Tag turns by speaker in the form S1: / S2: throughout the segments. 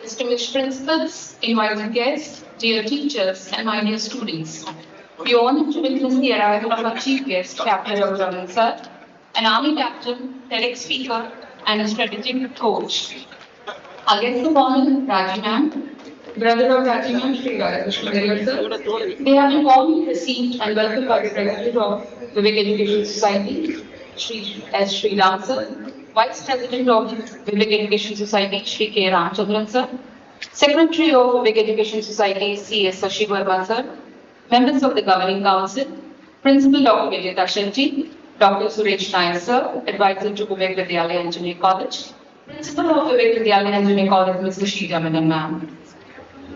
S1: Distinguished principals, invited guests, dear teachers, and my dear students. We are honored to witness the arrival of our chief guest, Captain Keynote sir, an army captain, TEDx speaker, and a strategic coach. Our guest of honor, RAGHU ma'am, brother of RAGHU ma'am, Shri Vidyalaya sir. They have been warmly received and welcomed by the President of Vivek Education Society, Shri Ram sir, Vice President of Vivek Education Society, Shri K. Ramchandran sir, Secretary of Vivek Education Society, C. S. Sashi Verma sir, members of the Governing Council, Principal Dr. Vijay Shetty, Dr. Suresh Nair sir, Advisor to Vivek Vidyalaya Engineering College, Principal of Vivek Vidyalaya Engineering College, Mr. Sheeta Menon ma'am.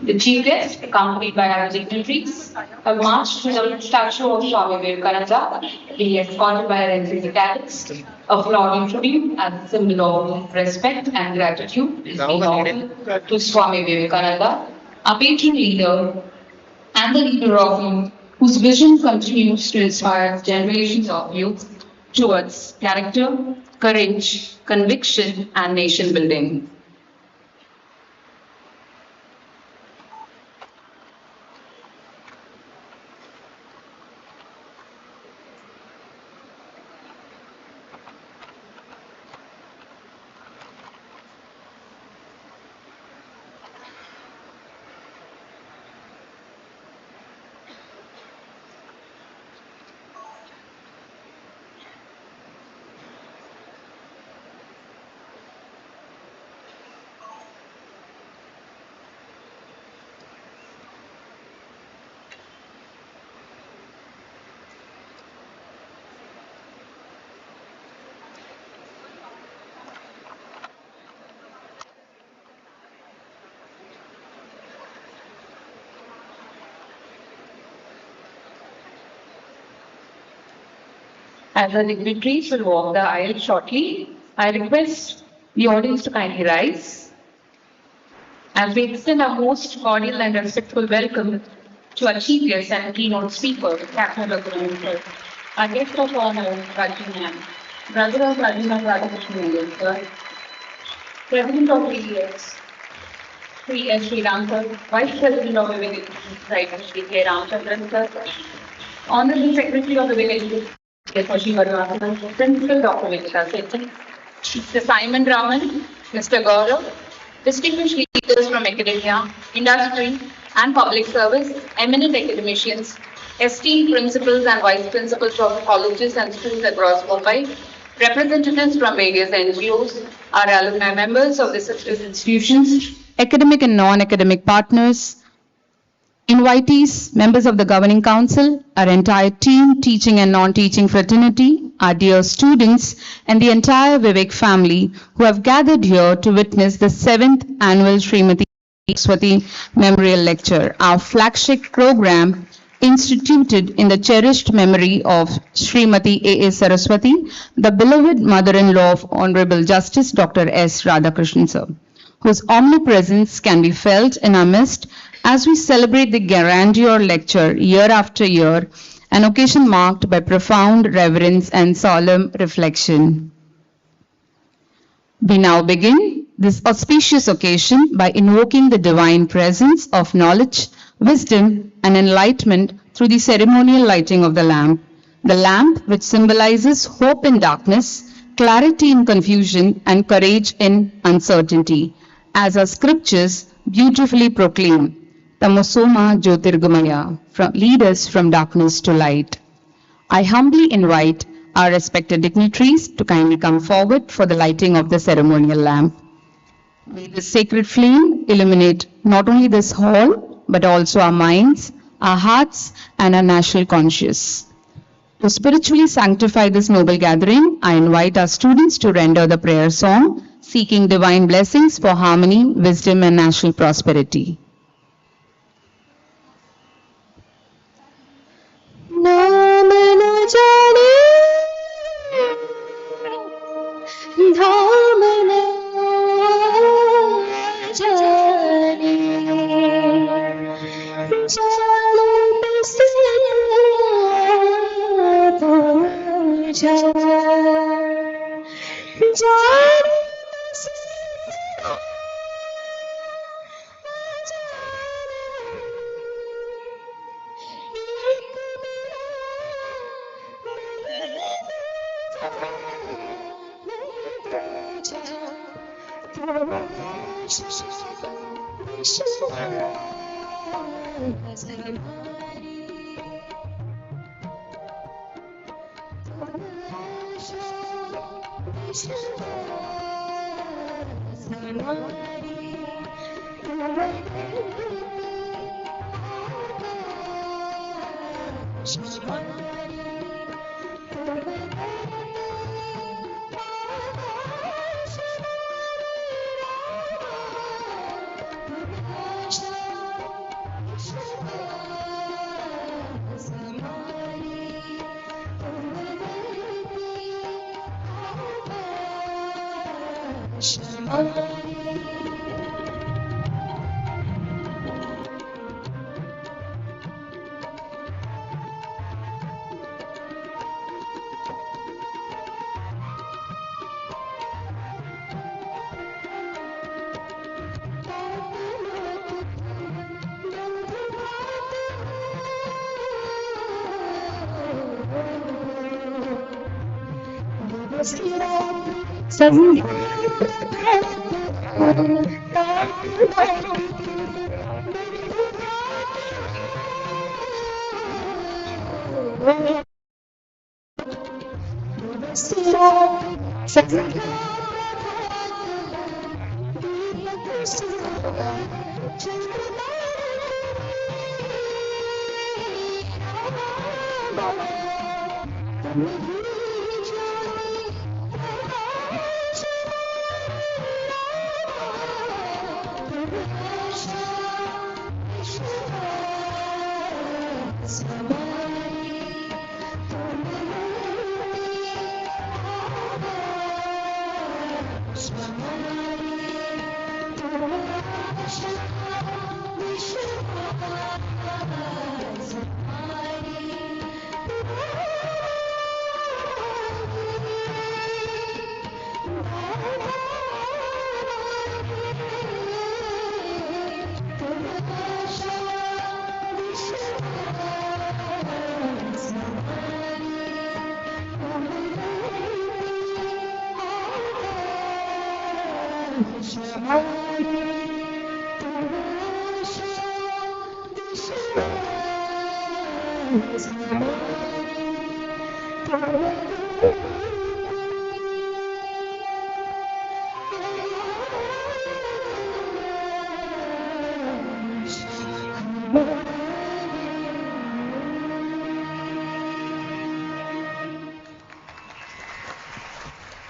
S1: The chief guest, accompanied by our dignitaries, have marched to the statue of Swami Vivekananda, being escorted by our NCC cadets. A flowering tribute as a symbol of respect and gratitude is being offered to Swami Vivekananda, our patron leader and the leader of youth, whose vision continues to inspire generations of youth towards character, courage, conviction, and nation building. As the dignitaries will walk the aisle shortly, I request the audience to kindly rise as we extend our most cordial and respectful welcome to our chief guest and keynote speaker, Captain Keynote. Our guest of honor, RAGHU ma'am, brother of RAGHU ma'am, sir, President of VDS, Shri S. Shri Ram sir, Vice President of Vivek Education Society, Shri K. Ramchandran sir, Honorable Secretary of Vivek Education Principal Dr. Viksit, Mr. Simon Raman, Mr. Gaurav, distinguished leaders from academia, industry, and public service, eminent academicians, esteemed principals and vice principals of colleges and schools across Mumbai, representatives from various NGOs, our alumni members of the sister institutions, academic and non-academic partners, invitees, members of the Governing Council, our entire team, teaching and non-teaching fraternity, our dear students, and the entire Vivek family who have gathered here to witness the 7th annual Srimati SARASWATHY Memorial Lecture, our flagship program instituted in the cherished memory of Srimati A.A. Saraswathy, the beloved mother-in-law of Honorable Justice Dr. S. Radhakrishnan sir, whose omnipresence can be felt in our midst as we celebrate the grandeur lecture year after year, an occasion marked by profound reverence and solemn reflection. We now begin this auspicious occasion by invoking the divine presence of knowledge, wisdom, and enlightenment through the ceremonial lighting of the lamp which symbolizes hope in darkness, clarity in confusion, and courage in uncertainty, as our scriptures beautifully proclaim, Tamosoma Jyotirgamaya, lead us from darkness to light. I humbly invite our respected dignitaries to kindly come forward for the lighting of the ceremonial lamp. May this sacred flame illuminate not only this hall, but also our minds, our hearts, and our national conscience. To spiritually sanctify this noble gathering, I invite our students to render the prayer song, seeking divine blessings for harmony, wisdom, and national prosperity.
S2: नाम न जाने धाम न जाने जाने बसे पूछा जाने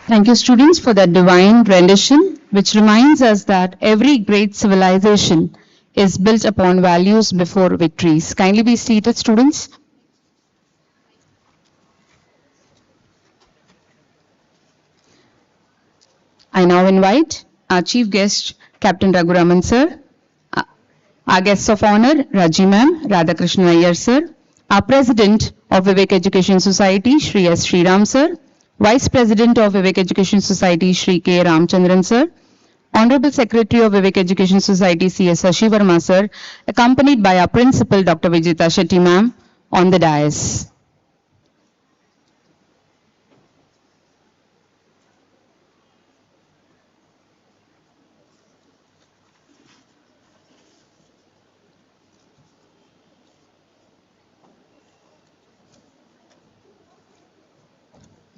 S1: Thank you, students, for that divine rendition. which reminds us that every great civilization is built upon values before victories. Kindly be seated, students. I now invite our chief guest, Captain Raghu Raman sir, our guests of honor, Raji ma'am, Radhakrishnan Iyer sir, our president of Vivek Education Society, Shri S. Sriram sir, vice president of Vivek Education Society, Shri K. Ramchandran sir, Honorable Secretary of Vivek Education Society, C.S. Shashi Verma sir, accompanied by our principal, Dr. Vijita Shetty ma'am, on the dais.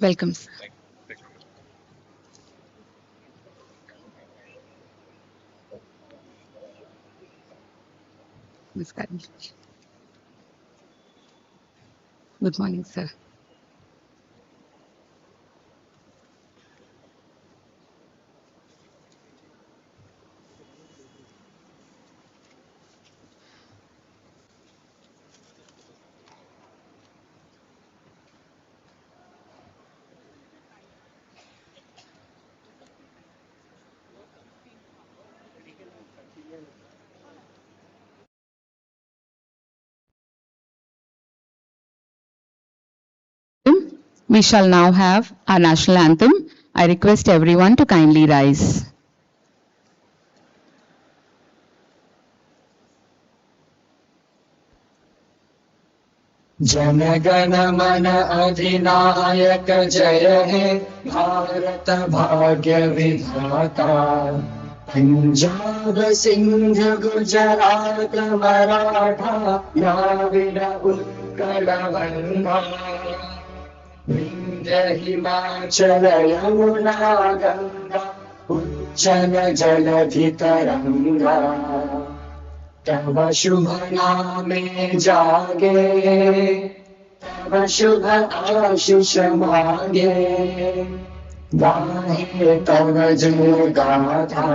S1: Welcome, sir. Ms. Karan. Good morning, sir. We shall now have our national anthem. I request everyone to kindly rise.
S2: Jana Gana मन अधिनायक जय हे भारत भाग्य विधाता पंजाब सिंध गुजरात मराठा द्राविड उत्कल बंगा विंध्य हिमाचल यमुना गंगा उच्चल जलधि तरंगा तब शुभ नामे जागे तब शुभ आशीष मांगे गाहे तब जय गाथा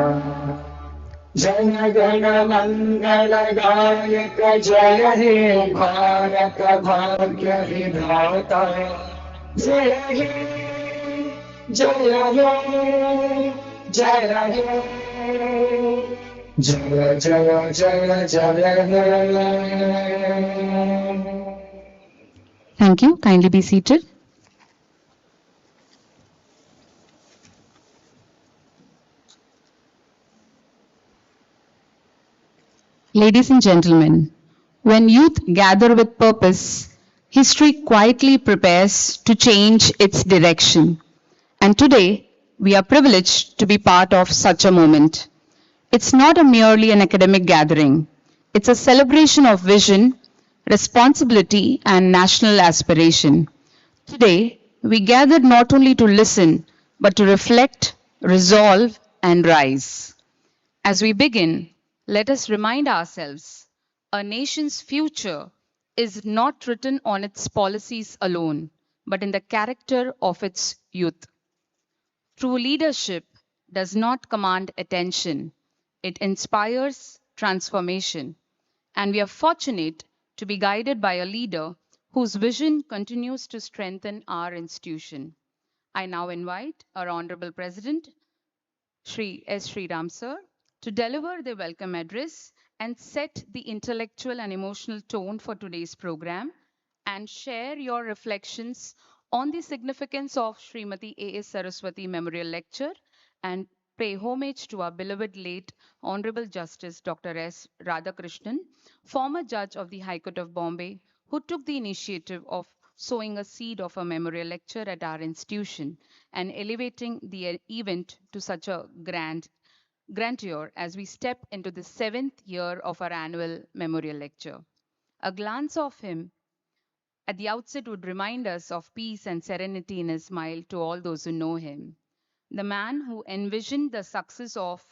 S2: जन गण मंगल गायक जय हे भारत भाग्य विधाता जय हे जय हे जय हे जय जय जय जय
S1: Thank you. Kindly be seated. Ladies and gentlemen, when youth gather with purpose, history quietly prepares to change its direction. And today, we are privileged to be part of such a moment. It's not a merely an academic gathering. It's a celebration of vision, responsibility, and national aspiration. Today, we gathered not only to listen, but to reflect, resolve, and rise. As we begin, let us remind ourselves a nation's future is not written on its policies alone, but in the character of its youth. True leadership does not command attention, it inspires transformation. And we are fortunate to be guided by a leader whose vision continues to strengthen our institution. I now invite our Honorable President, Shri S. Sriram Sir, to deliver the welcome address and set the intellectual and emotional tone for today's program and share your reflections on the significance of Srimati A.S. Saraswathy Memorial Lecture and pay homage to our beloved late Honorable Justice Dr. S. Radhakrishnan, former judge of the High Court of Bombay, who took the initiative of sowing a seed of a memorial lecture at our institution and elevating the event to such a grandeur as we step into the 7th year of our annual memorial lecture. A glance of him at the outset would remind us of peace and serenity in his smile to all those who know him. The man who envisioned the success of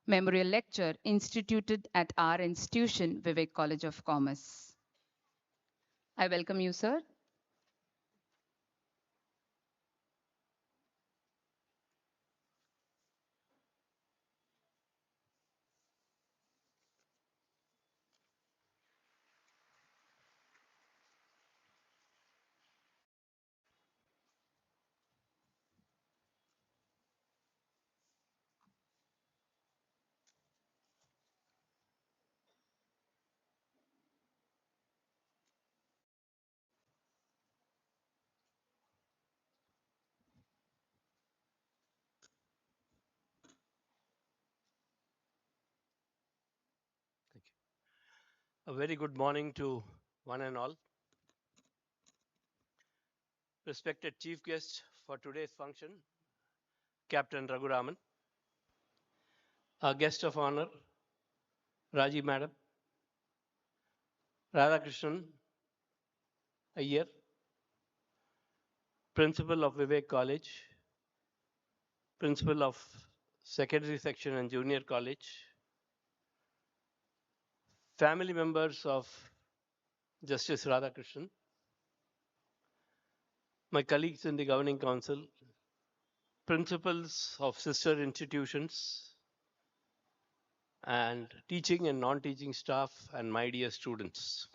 S1: memorial lecture instituted at our institution, Vivek College of Commerce. I welcome you, sir.
S3: A very good morning to one and all. Respected chief guest for today's function, Captain RAGHU RAMAN. Our guest of honor, Raji Madam, Radhakrishnan Iyer, Principal of Vivek College, Principal of Secondary Section and Junior College, family members of Justice Radhakrishnan, my colleagues in the Governing Council, principals of sister institutions, and teaching and non-teaching staff, and my dear students.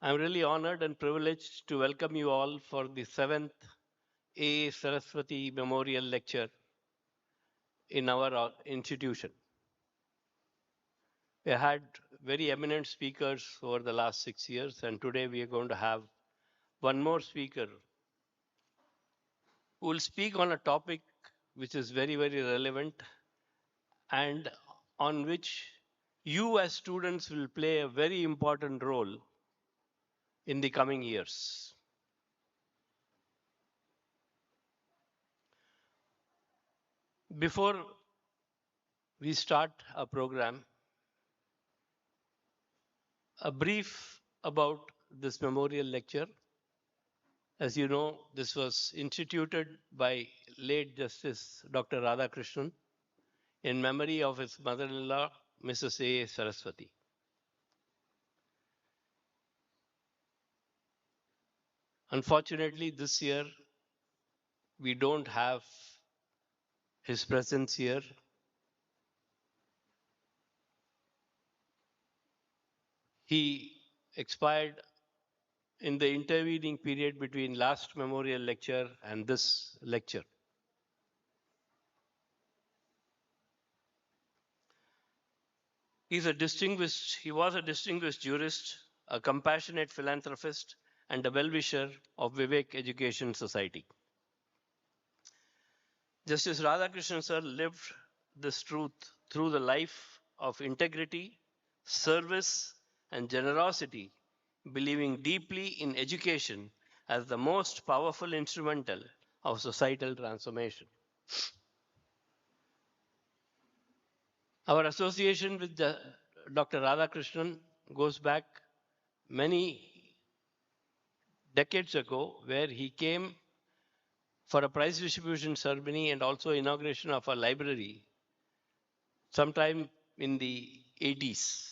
S3: I'm really honored and privileged to welcome you all for the 7th A. SARASWATHY Memorial Lecture in our institution. We had very eminent speakers over the last 6 years, and today we are going to have one more speaker who will speak on a topic which is very, very relevant and on which you as students will play a very important role in the coming years. Before we start our program, a brief about this memorial lecture. As you know, this was instituted by late Justice Dr. Radhakrishnan in memory of his mother-in-law, Mrs. A. Saraswathy. Unfortunately, this year we don't have his presence here. He expired in the intervening period between last memorial lecture and this lecture. He was a distinguished jurist, a compassionate philanthropist, and a well-wisher of Vivek Education Society. Justice Radhakrishnan sir lived this truth through the life of integrity, service, and generosity, believing deeply in education as the most powerful instrumental of societal transformation. Our association with Dr. Radhakrishnan goes back many decades ago, where he came for a prize distribution ceremony and also inauguration of a library sometime in the 80s.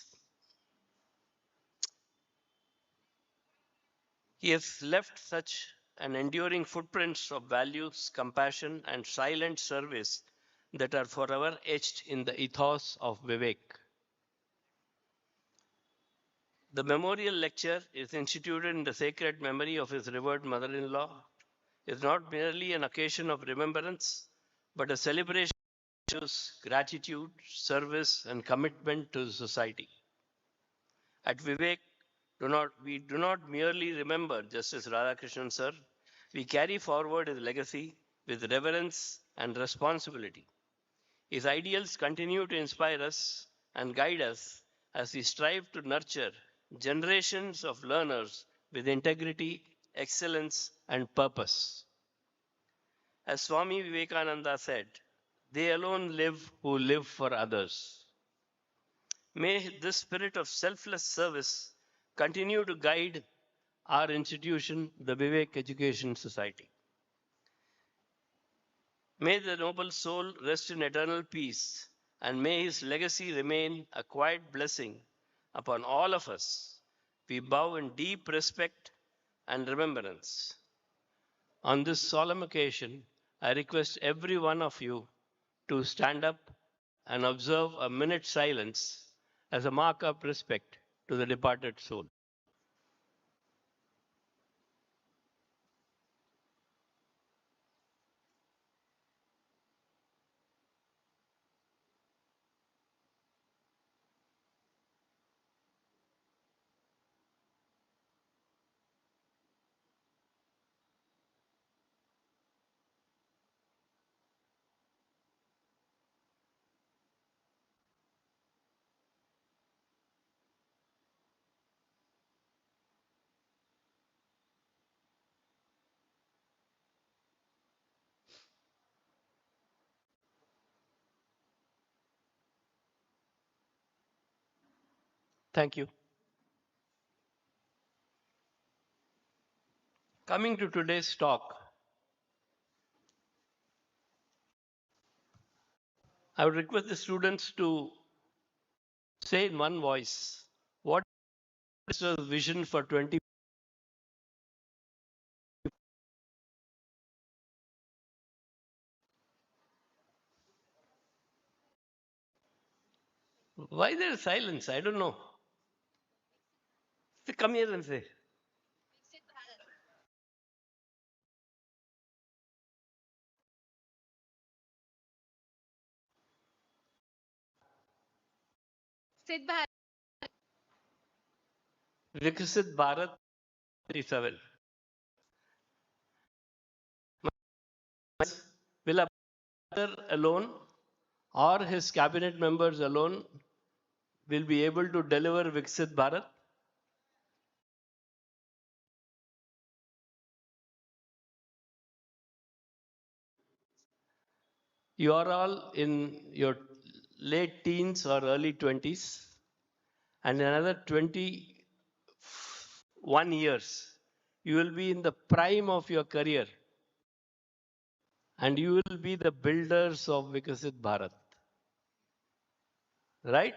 S3: He has left such an enduring footprints of values, compassion, and silent service that are forever etched in the ethos of Vivek. The memorial lecture is instituted in the sacred memory of his revered mother-in-law. It is not merely an occasion of remembrance, but a celebration of gratitude, service, and commitment to society. At Vivek, we do not merely remember Justice Radhakrishnan sir, we carry forward his legacy with reverence and responsibility. His ideals continue to inspire us and guide us as we strive to nurture generations of learners with integrity, excellence, and purpose. As Swami Vivekananda said, they alone live who live for others. May this spirit of selfless service continue to guide our institution, the Vivek Education Society. May the noble soul rest in eternal peace, and may his legacy remain a quiet blessing upon all of us. We bow in deep respect and remembrance. On this solemn occasion, I request every one of you to stand up and observe a minute's silence as a mark of respect to the departed soul. Thank you. Coming to today's talk, I would request the students to say in one voice, what is the vision for 20? Why there is silence? I don't know. Come here and say. Viksit Bharat 37. Will a brother alone or his cabinet members alone will be able to deliver Viksit Bharat? You are all in your late teens or early 20s, and in another 21 years, you will be in the prime of your career, and you will be the builders of Viksit Bharat. Right?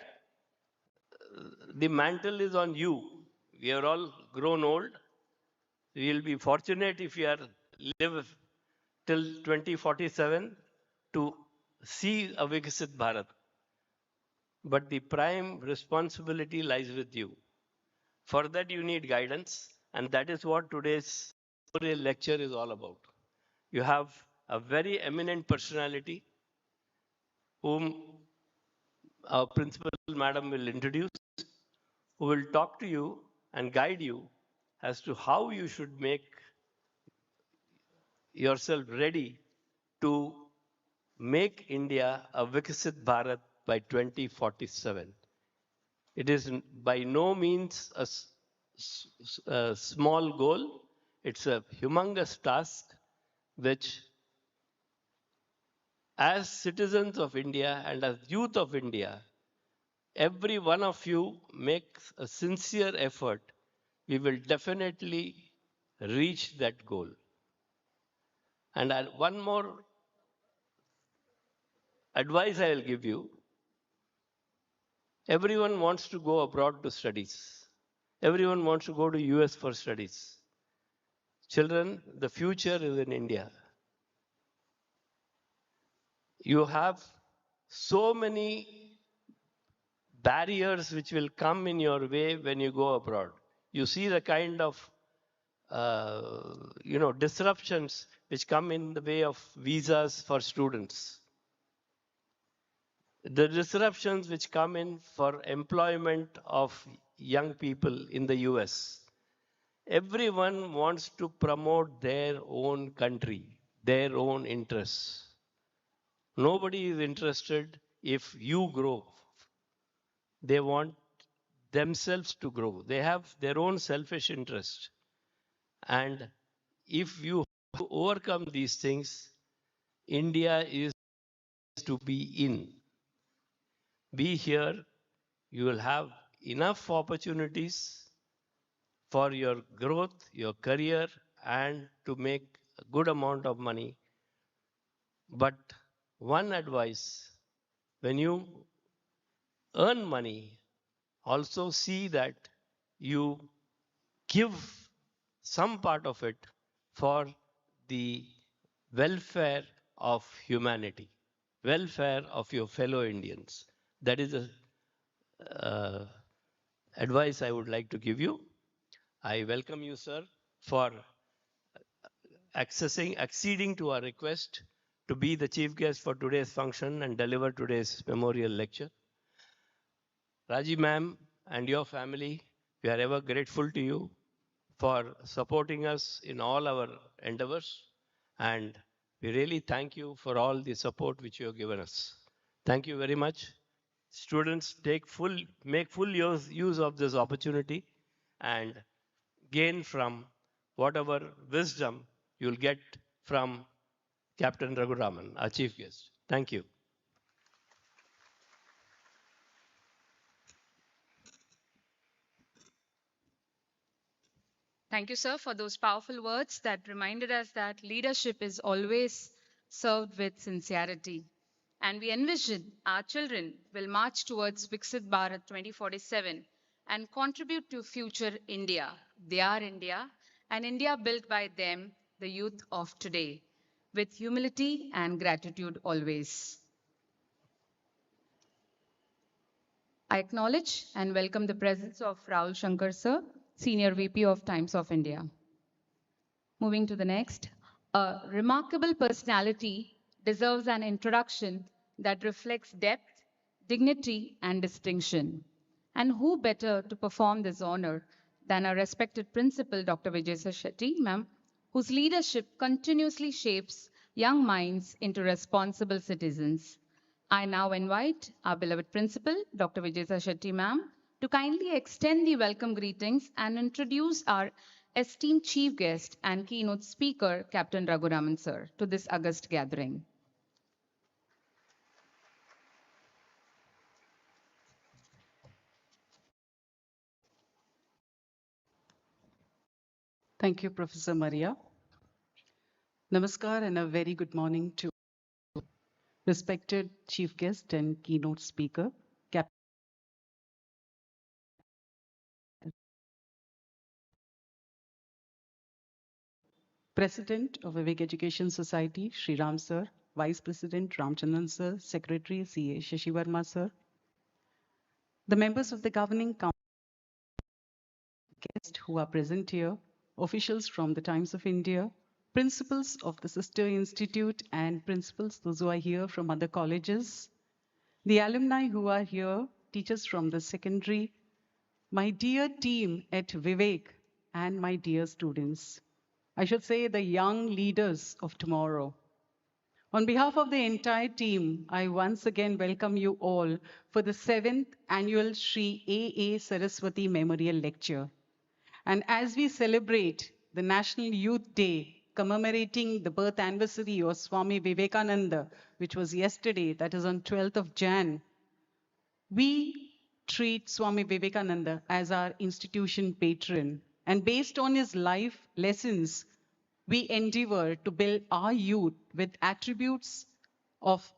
S3: The mantle is on you. We are all grown old. We will be fortunate if we are live till 2047 to see a Viksit Bharat. But the prime responsibility lies with you. For that, you need guidance, and that is what today's lecture is all about. You have a very eminent personality whom our principal madam will introduce, who will talk to you and guide you as to how you should make yourself ready to make India a Viksit Bharat by 2047. It is by no means a small goal. It's a humongous task which, as citizens of India and as youth of India, every one of you makes a sincere effort, we will definitely reach that goal. And one more advice I will give you. Everyone wants to go abroad to studies. Everyone wants to go to US for studies. Children, the future is in India. You have so many barriers which will come in your way when you go abroad. You see the kind of disruptions which come in the way of visas for students. The disruptions which come in for employment of young people in the US. Everyone wants to promote their own country, their own interests. Nobody is interested if you grow. They want themselves to grow. They have their own selfish interest. And if you overcome these things, India is to be in. Be here, you will have enough opportunities for your growth, your career, and to make a good amount of money. But one advice, when you earn money, also see that you give some part of it for the welfare of humanity, welfare of your fellow Indians. That is the advice I would like to give you. I welcome you, sir, for acceding to our request to be the chief guest for today's function and deliver today's memorial lecture. Raji ma'am and your family, we are ever grateful to you for supporting us in all our endeavors. And we really thank you for all the support which you have given us. Thank you very much. Students, make full use of this opportunity and gain from whatever wisdom you'll get from Captain RAGHU Raman, our chief guest. Thank you.
S4: Thank you, sir, for those powerful words that reminded us that leadership is always served with sincerity. And we envision our children will march towards Viksit Bharat 2047 and contribute to future India, their India, an India built by them, the youth of today, with humility and gratitude always. I acknowledge and welcome the presence of Rahul Shankar, sir, Senior VP of Times of India. Moving to the next, a remarkable personality deserves an introduction that reflects depth, dignity, and distinction. And who better to perform this honor than our respected principal, Dr. Vijay Shetty, ma'am, whose leadership continuously shapes young minds into responsible citizens. I now invite our beloved principal, Dr. Vijay Shetty, ma'am, to kindly extend the welcome greetings and introduce our esteemed chief guest and keynote speaker, Captain Raghu Raman, sir, to this august gathering.
S5: Thank you, Professor Maria. Namaskar and a very good morning to respected chief guest and keynote speaker, President of Vivek Education Society, Sri Ram sir, Vice President Ramchandran sir, Secretary C.A. Shashivarma sir, the members of the governing council, guests who are present here, officials from the Times of India, principals of the Sister Institute and principals, those who are here from other colleges, the alumni who are here, teachers from the secondary, my dear team at Vivek, and my dear students. I should say the young leaders of tomorrow. On behalf of the entire team, I once again welcome you all for the 7th annual Sri A.A. Saraswathy Memorial Lecture. And as we celebrate the National Youth Day, commemorating the birth anniversary of Swami Vivekananda, which was yesterday, that is on 12th of Jan, we treat Swami Vivekananda as our institution patron. And based on his life lessons, we endeavor to build our youth with attributes of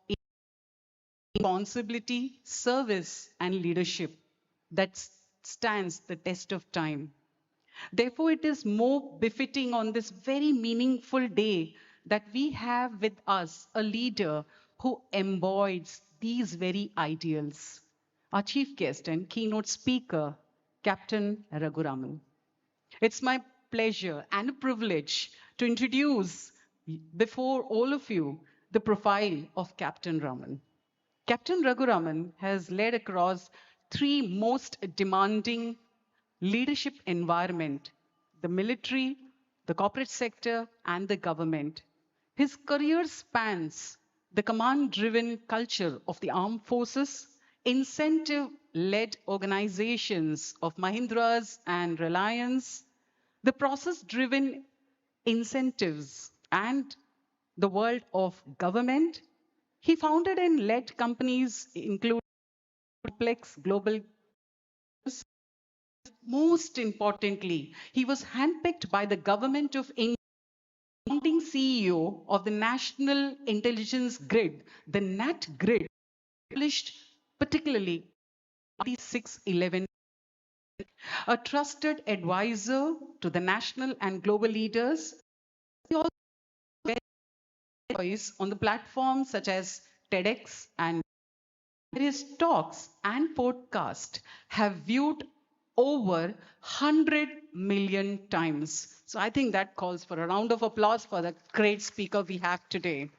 S5: responsibility, service, and leadership that stands the test of time. Therefore, it is more befitting on this very meaningful day that we have with us a leader who embodies these very ideals. Our chief guest and keynote speaker, Captain Raghu Raman. It's my pleasure and a privilege to introduce before all of you the profile of Captain Raman. Captain Raghu Raman has led across three most demanding leadership environment, the military, the corporate sector, and the government. His career spans the command-driven culture of the armed forces, incentive-led organizations of Mahindras and Reliance, the process-driven incentives, and the world of government. He founded and led companies including complex global. Most importantly, he was handpicked by the government of India, founding CEO of the National Intelligence Grid, the NAT Grid, published particularly 2611, a trusted advisor to the national and global leaders. He also voice on the platforms such as TEDx, and his talks and podcast have viewed over 100 million times. So I think that calls for a round of applause for the great speaker we have today.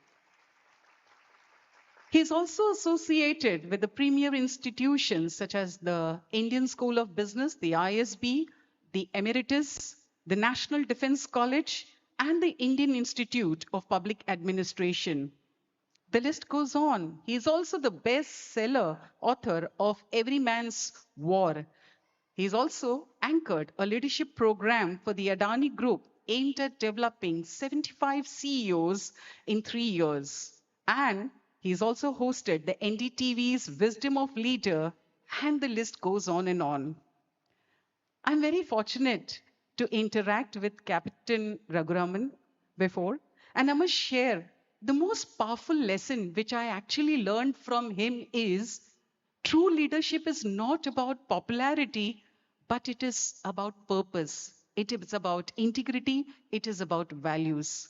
S5: He's also associated with the premier institutions such as the Indian School of Business, the ISB, the Emeritus, the National Defense College, and the Indian Institute of Public Administration. The list goes on. He is also the bestseller author of Every Man's War. He's also anchored a leadership program for the Adani Group aimed at developing 75 CEOs in 3 years. And he's also hosted the NDTV's Wisdom of Leader, and the list goes on and on. I'm very fortunate to interact with Captain Raghuraman before, and I must share the most powerful lesson which I actually learned from him is true leadership is not about popularity, but it is about purpose. It is about integrity. It is about values.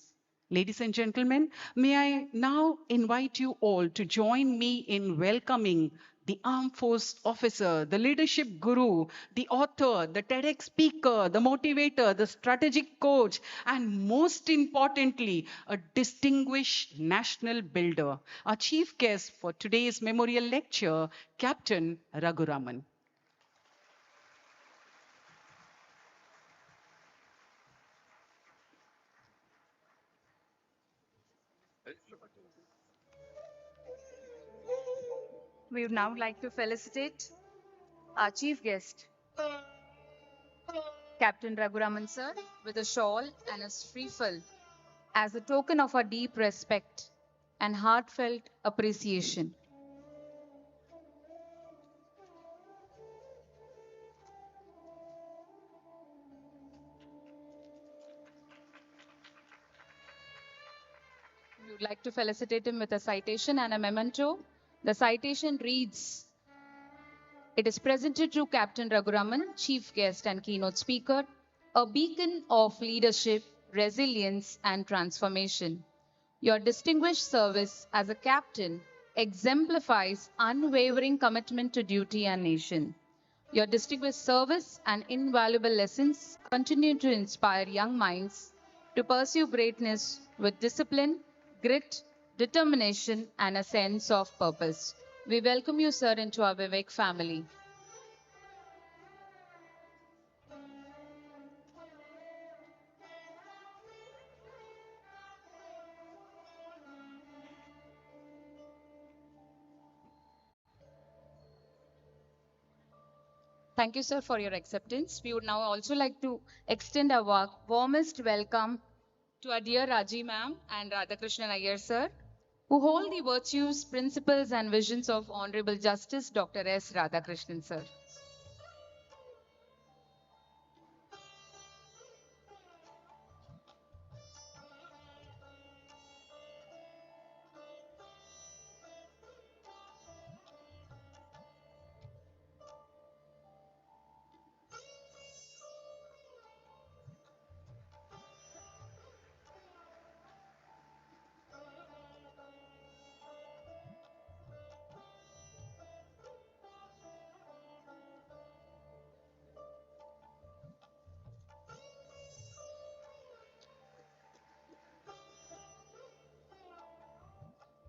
S5: Ladies and gentlemen, may I now invite you all to join me in welcoming the armed force officer, the leadership guru, the author, the TEDx speaker, the motivator, the strategic coach, and most importantly, a distinguished national builder, our chief guest for today's memorial lecture, Captain Raghuraman.
S4: We would now like to felicitate our chief guest, Captain Raghuraman sir, with a shawl and a shrifle as a token of our deep respect and heartfelt appreciation. We would like to felicitate him with a citation and a memento. The citation reads, "It is presented to Captain Raghuraman, Chief Guest and Keynote Speaker, a beacon of leadership, resilience, and transformation. Your distinguished service as a captain exemplifies unwavering commitment to duty and nation. Your distinguished service and invaluable lessons continue to inspire young minds to pursue greatness with discipline, grit, determination, and a sense of purpose. We welcome you, sir, into our Vivek family." Thank you, sir, for your acceptance. We would now also like to extend our warmest welcome to our dear Raji ma'am and Radhakrishnan Iyer sir, who hold the virtues, principles, and visions of Honorable Justice Dr. S. Radhakrishnan sir.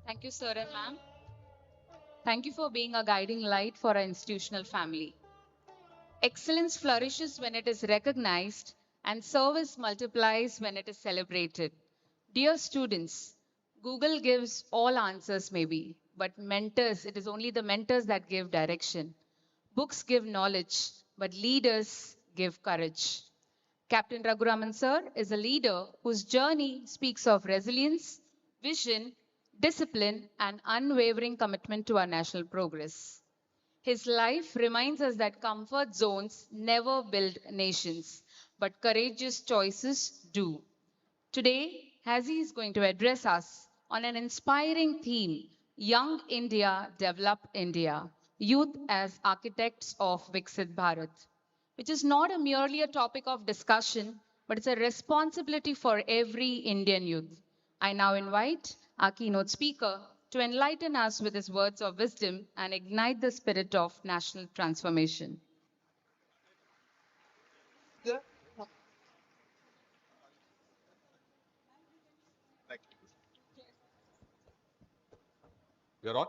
S4: Thank you, sir and ma'am. Thank you for being a guiding light for our institutional family. Excellence flourishes when it is recognized, and service multiplies when it is celebrated. Dear students, Google gives all answers, maybe, but mentors, it is only the mentors that give direction. Books give knowledge, but leaders give courage. Captain Raghuraman sir is a leader whose journey speaks of resilience, vision, discipline, and unwavering commitment to our national progress. His life reminds us that comfort zones never build nations, but courageous choices do. Today, Hazi is going to address us on an inspiring theme, Young India, Develop India, Youth as Architects of Viksit Bharat, which is not a merely a topic of discussion, but it's a responsibility for every Indian youth. I now invite our keynote speaker to enlighten us with his words of wisdom and ignite the spirit of national transformation.
S6: You're on?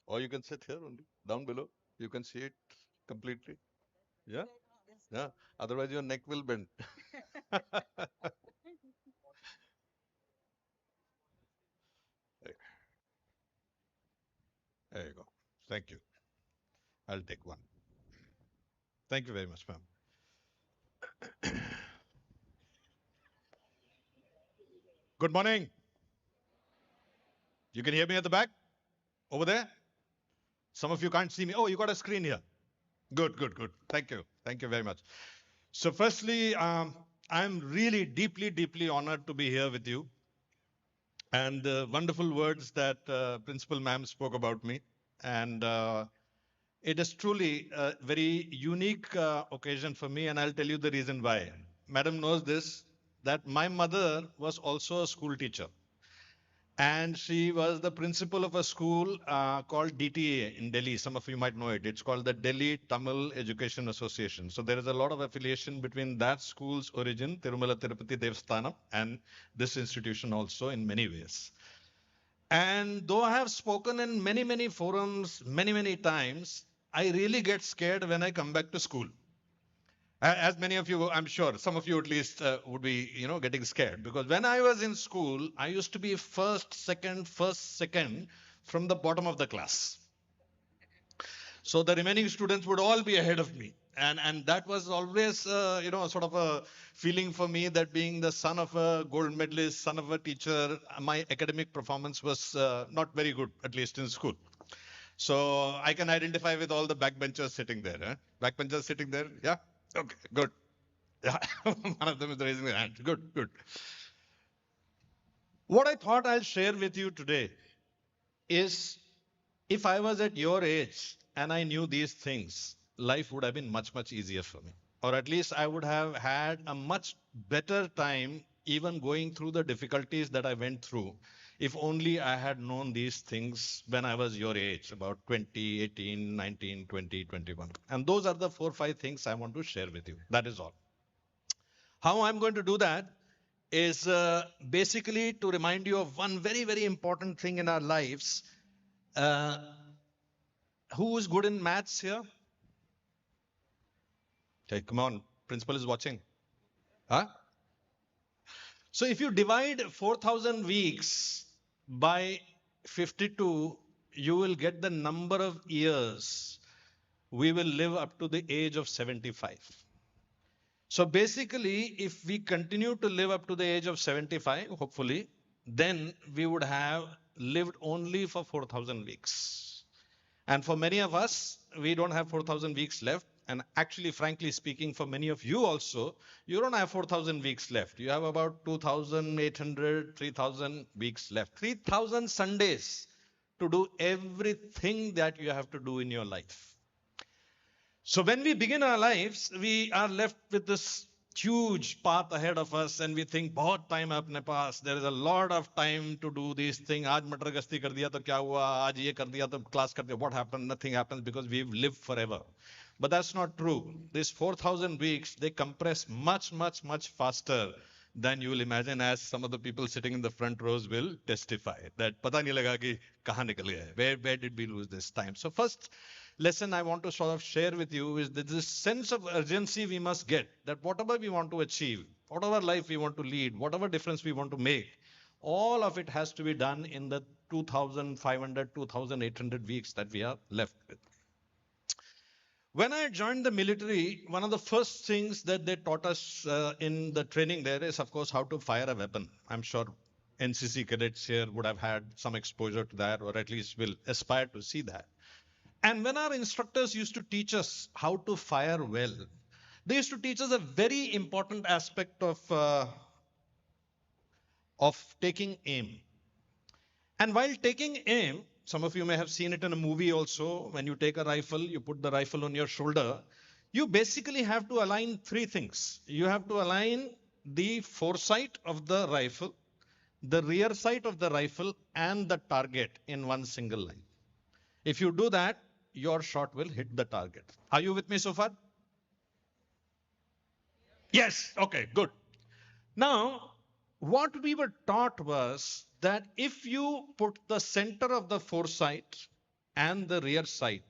S6: Or you can sit here only, down below. You can see it completely. Yeah? Yeah. Otherwise, your neck will bend. There you go. Thank you. I'll take one. Thank you very much, ma'am. Good morning. You can hear me at the back? Over there? Some of you can't see me. Oh, you got a screen here. Good, good, good. Thank you. Thank you very much. So firstly, I'm really deeply, deeply honored to be here with you. And the wonderful words that Principal Ma'am spoke about me. And it is truly a very unique occasion for me, and I'll tell you the reason why. Madam knows this, that my mother was also a school teacher. And she was the principal of a school called DTA in Delhi. Some of you might know it. It's called the Delhi Tamil Education Association. So there is a lot of affiliation between that school's origin, Tirumala Tirupati Devasthanam, and this institution also in many ways. And though I have spoken in many, many forums, many, many times, I really get scared when I come back to school. As many of you, I'm sure, some of you at least would be, getting scared. Because when I was in school, I used to be first, second from the bottom of the class. So the remaining students would all be ahead of me. And that was always, sort of a feeling for me that being the son of a gold medalist, son of a teacher, my academic performance was not very good, at least in school. So I can identify with all the backbenchers sitting there. Backbenchers sitting there? Yeah? Okay, good. Yeah, one of them is raising their hand. Good, good. What I thought I'll share with you today is if I was at your age and I knew these things, life would have been much, much easier for me. Or at least I would have had a much better time even going through the difficulties that I went through if only I had known these things when I was your age, about 20, 18, 19, 20, 21. And those are the 4 or 5 things I want to share with you. That is all. How I'm going to do that is basically to remind you of one very, very important thing in our lives. Who is good in maths here? Okay, come on. Principal is watching. Huh? So if you divide 4,000 weeks by 52, you will get the number of years we will live up to the age of 75. So basically, if we continue to live up to the age of 75, hopefully, then we would have lived only for 4,000 weeks. And for many of us, we don't have 4,000 weeks left. And actually, frankly speaking, for many of you also, you don't have 4,000 weeks left. You have about 2,800, 3,000 weeks left. 3,000 Sundays to do everything that you have to do in your life. So when we begin our lives, we are left with this huge path ahead of us and we think, बहुत time है अपने पास. There is a lot of time to do these things. आज मटर गश्ती कर दिया तो क्या हुआ? आज ये कर दिया तो class कर दिया. What happened? Nothing happens because we've lived forever. But that's not true. These 4,000 weeks, they compress much, much, much faster than you will imagine, as some of the people sitting in the front rows will testify. That पता नहीं लगा कि कहाँ निकल गए. Where did we lose this time? So first lesson I want to sort of share with you is that this sense of urgency we must get, that whatever we want to achieve, whatever life we want to lead, whatever difference we want to make, all of it has to be done in the 2,500, 2,800 weeks that we are left with. When I joined the military, one of the first things that they taught us in the training there is, of course, how to fire a weapon. I'm sure NCC cadets here would have had some exposure to that, or at least will aspire to see that. And when our instructors used to teach us how to fire well, they used to teach us a very important aspect of taking aim. And while taking aim, some of you may have seen it in a movie also. When you take a rifle, you put the rifle on your shoulder. You basically have to align 3 things. You have to align the foresight of the rifle, the rear sight of the rifle, and the target in one single line. If you do that, your shot will hit the target. Are you with me so far? Yes. Okay, good. Now, what we were taught was that if you put the center of the foresight and the rear sight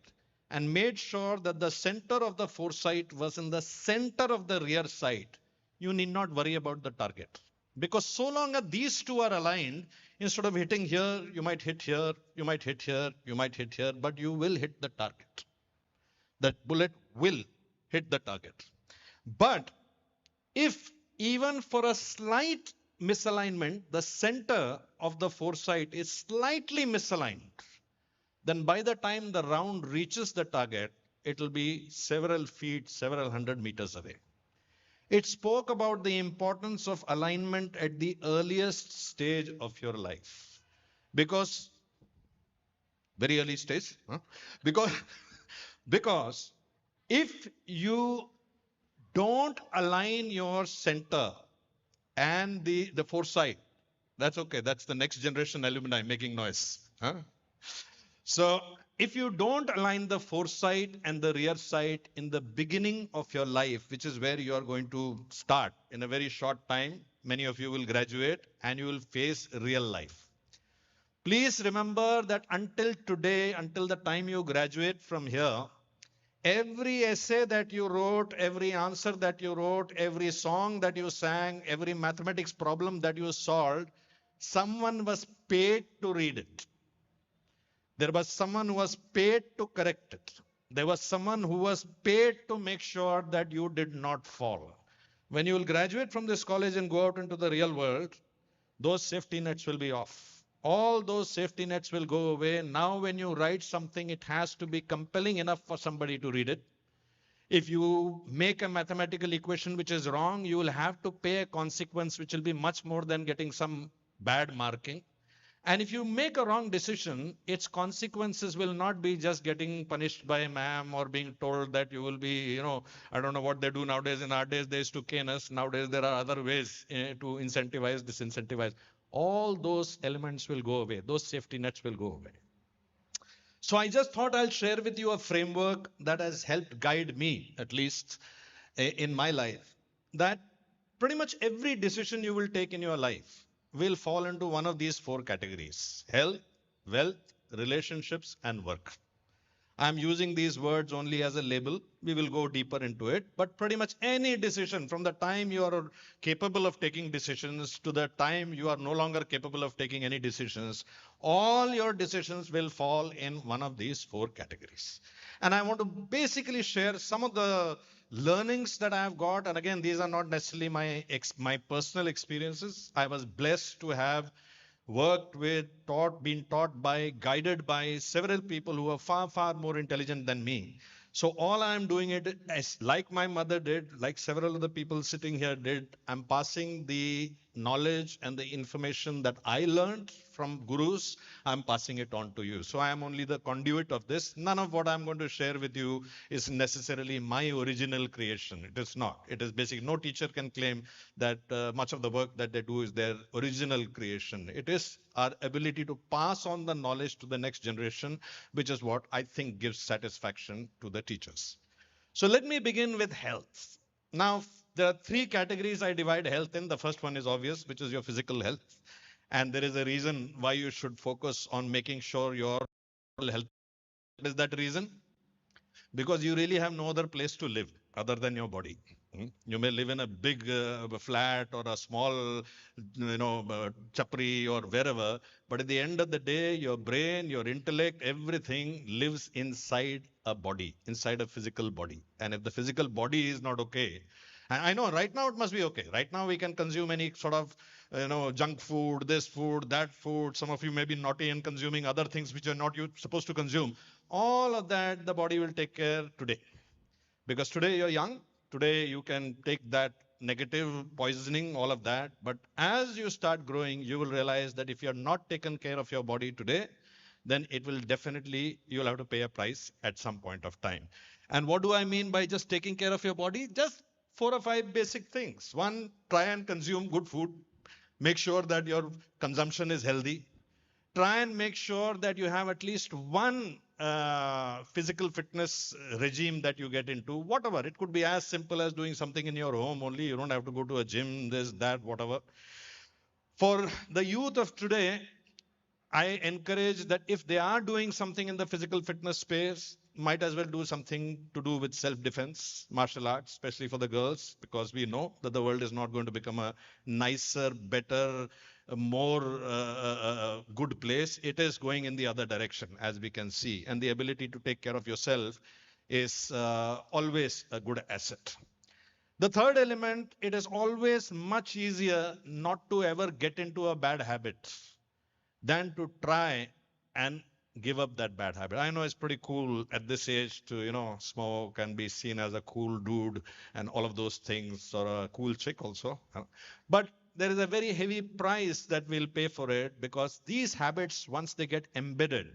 S6: and made sure that the center of the foresight was in the center of the rear sight, you need not worry about the target. Because so long as these two are aligned, instead of hitting here, you might hit here, you might hit here, you might hit here, but you will hit the target. That bullet will hit the target. But if even for a slight misalignment, the center of the foresight is slightly misaligned, then by the time the round reaches the target, it will be several feet, several hundred meters away. It spoke about the importance of alignment at the earliest stage of your life. Because, very early stage, huh? because, because if you don't align your center and the foresight, that's okay. That's the next generation alumni making noise. Huh? So if you don't align the foresight and the rear sight in the beginning of your life, which is where you are going to start in a very short time, many of you will graduate and you will face real life. Please remember that until today, until the time you graduate from here, every essay that you wrote, every answer that you wrote, every song that you sang, every mathematics problem that you solved, someone was paid to read it. There was someone who was paid to correct it. There was someone who was paid to make sure that you did not fall. When you will graduate from this college and go out into the real world, those safety nets will be off. All those safety nets will go away. Now when you write something, it has to be compelling enough for somebody to read it. If you make a mathematical equation which is wrong, you will have to pay a consequence which will be much more than getting some bad marking. And if you make a wrong decision, its consequences will not be just getting punished by ma'am or being told that you will be, I don't know what they do nowadays. In our days, they used to cane us. Nowadays, there are other ways to incentivize, disincentivize. All those elements will go away. Those safety nets will go away. So I just thought I'll share with you a framework that has helped guide me, at least in my life, that pretty much every decision you will take in your life will fall into one of these four categories: health, wealth, relationships, and work. I'm using these words only as a label. We will go deeper into it. But pretty much any decision, from the time you are capable of taking decisions to the time you are no longer capable of taking any decisions, all your decisions will fall in one of these four categories. And I want to basically share some of the learnings that I have got. And again, these are not necessarily my personal experiences. I was blessed to have worked with, been taught by, guided by several people who are far, far more intelligent than me. So all I'm doing it is like my mother did, like several of the people sitting here did. I'm passing the knowledge and the information that I learned from gurus. I'm passing it on to you. So I am only the conduit of this. None of what I'm going to share with you is necessarily my original creation. It is not. It is basically, no teacher can claim that much of the work that they do is their original creation. It is our ability to pass on the knowledge to the next generation, which is what I think gives satisfaction to the teachers. So let me begin with health. Now, there are three categories I divide health in. The first one is obvious, which is your physical health. And there is a reason why you should focus on making sure your health. What is that reason? Because you really have no other place to live other than your body. You may live in a big flat or a small, chapri or wherever, but at the end of the day, your brain, your intellect, everything lives inside a body, inside a physical body. And if the physical body is not okay, I know right now it must be okay. Right now we can consume any sort of, junk food, this food, that food. Some of you may be naughty and consuming other things which are not you supposed to consume. All of that, the body will take care today. Because today you're young, today you can take that negative poisoning, all of that. But as you start growing, you will realize that if you're not taken care of your body today, then it will definitely, you'll have to pay a price at some point of time. And what do I mean by just taking care of your body? Just 4 or 5 basic things. One, try and consume good food. Make sure that your consumption is healthy. Try and make sure that you have at least one physical fitness regime that you get into, whatever. It could be as simple as doing something in your home only. You don't have to go to a gym, this, that, whatever. For the youth of today, I encourage that if they are doing something in the physical fitness space, might as well do something to do with self-defense, martial arts, especially for the girls, because we know that the world is not going to become a nicer, better, more good place. It is going in the other direction, as we can see. And the ability to take care of yourself is always a good asset. The third element, it is always much easier not to ever get into a bad habit than to try and give up that bad habit. I know it's pretty cool at this age to, smoke and be seen as a cool dude and all of those things, or a cool chick also. But there is a very heavy price that we'll pay for it, because these habits, once they get embedded,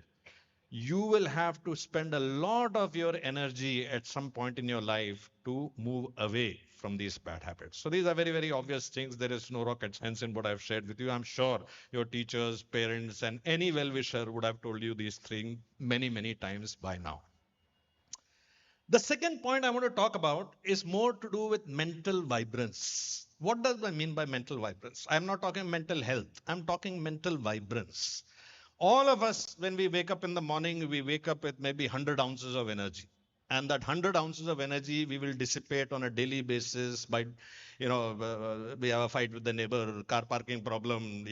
S6: you will have to spend a lot of your energy at some point in your life to move away from these bad habits. So these are very, very obvious things. There is no rocket science in what I've shared with you. I'm sure your teachers, parents, and any well-wisher would have told you these things many, many times by now. The second point I want to talk about is more to do with mental vibrance. What does I mean by mental vibrance? I'm not talking mental health. I'm talking mental vibrance. All of us, when we wake up in the morning, we wake up with maybe 100 ounces of energy. And that 100 ounces of energy we will dissipate on a daily basis by, we have a fight with the neighbor, car parking problem,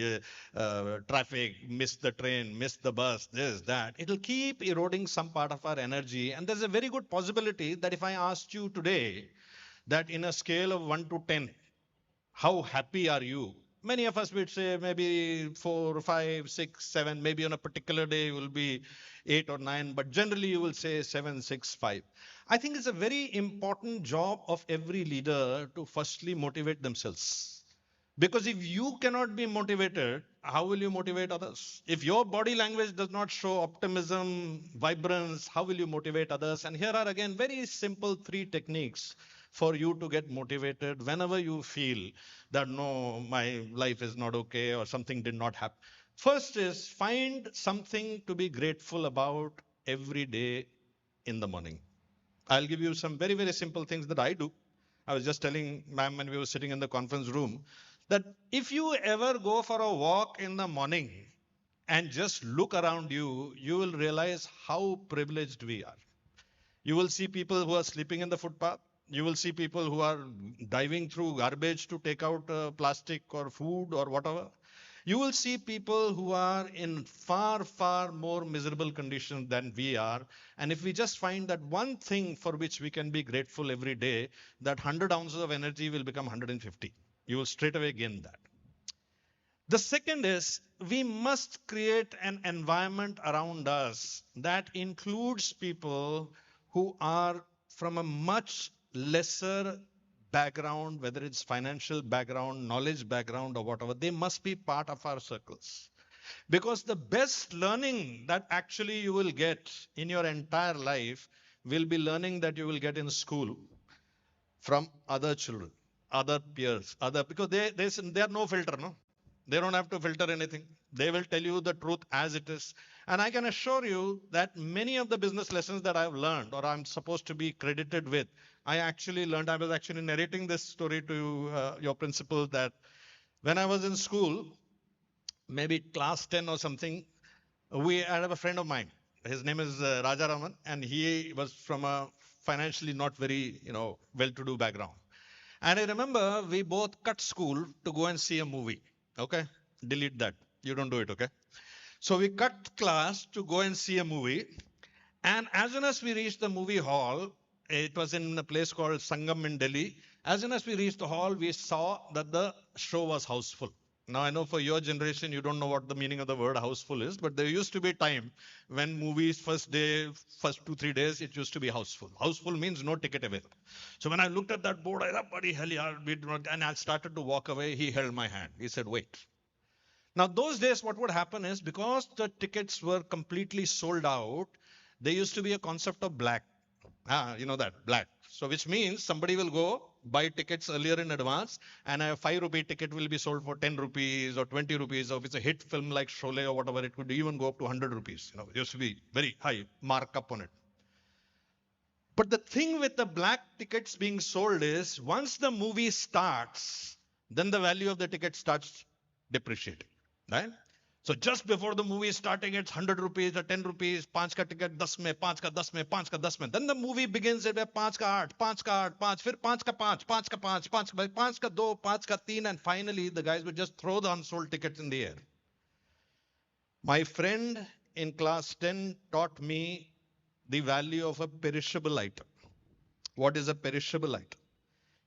S6: traffic, miss the train, miss the bus, this, that. It'll keep eroding some part of our energy. And there's a very good possibility that if I asked you today that in a scale of 1 to 10, how happy are you? Many of us would say maybe 4, 5, 6, 7, maybe on a particular day it will be 8 or 9, but generally you will say 7, 6, 5. I think it's a very important job of every leader to firstly motivate themselves. Because if you cannot be motivated, how will you motivate others? If your body language does not show optimism, vibrance, how will you motivate others? And here are again very simple 3 techniques for you to get motivated whenever you feel that, no, my life is not okay or something did not happen. First is find something to be grateful about every day in the morning. I'll give you some very, very simple things that I do. I was just telling ma'am when we were sitting in the conference room that if you ever go for a walk in the morning and just look around you, you will realize how privileged we are. You will see people who are sleeping in the footpath. You will see people who are diving through garbage to take out plastic or food or whatever. You will see people who are in far, far more miserable conditions than we are. And if we just find that one thing for which we can be grateful every day, that 100 ounces of energy will become 150. You will straight away gain that. The second is we must create an environment around us that includes people who are from a much lesser background, whether it's financial background, knowledge background, or whatever. They must be part of our circles. Because the best learning that actually you will get in your entire life will be learning that you will get in school from other children, other peers, because they are no filter, no? They don't have to filter anything. They will tell you the truth as it is. And I can assure you that many of the business lessons that I've learned or I'm supposed to be credited with, I actually learned. I was actually narrating this story to your principal that when I was in school, maybe class 10 or something, I have a friend of mine. His name is RAMAN, and he was from a financially not very, well-to-do background. And I remember we both cut school to go and see a movie. Okay, delete that. You don't do it, okay? So we cut class to go and see a movie. And as soon as we reached the movie hall, it was in a place called Sangam in Delhi. As soon as we reached the hall, we saw that the show was houseful. Now, I know for your generation, you don't know what the meaning of the word houseful is, but there used to be a time when movies first 2-3 days, it used to be houseful. Houseful means no ticket available. So when I looked at that board, I thought, buddy, hell yeah, and I started to walk away. He held my hand. He said, wait. Now, those days, what would happen is because the tickets were completely sold out, there used to be a concept of black. You know that, black. So which means somebody will go buy tickets earlier in advance and a 5 rupee ticket will be sold for 10 rupees or 20 rupees. Or if it's a hit film like Sholay or whatever, it could even go up to 100 rupees. It used to be very high markup on it. But the thing with the black tickets being sold is once the movie starts, then the value of the ticket starts depreciating, right? So just before the movie is starting, it's 100 rupees or 10 rupees, 5 ka ticket, 10 mein, 5 ka 10 mein, 5 ka 10 mein. Then the movie begins at 5 ka 8, 5 ka 8, 5, fir 5 ka 5, 5 ka 5, 5 ka 2, 5 ka 3, and finally the guys would just throw the unsold tickets in the air. My friend in class 10 taught me the value of a perishable item. What is a perishable item?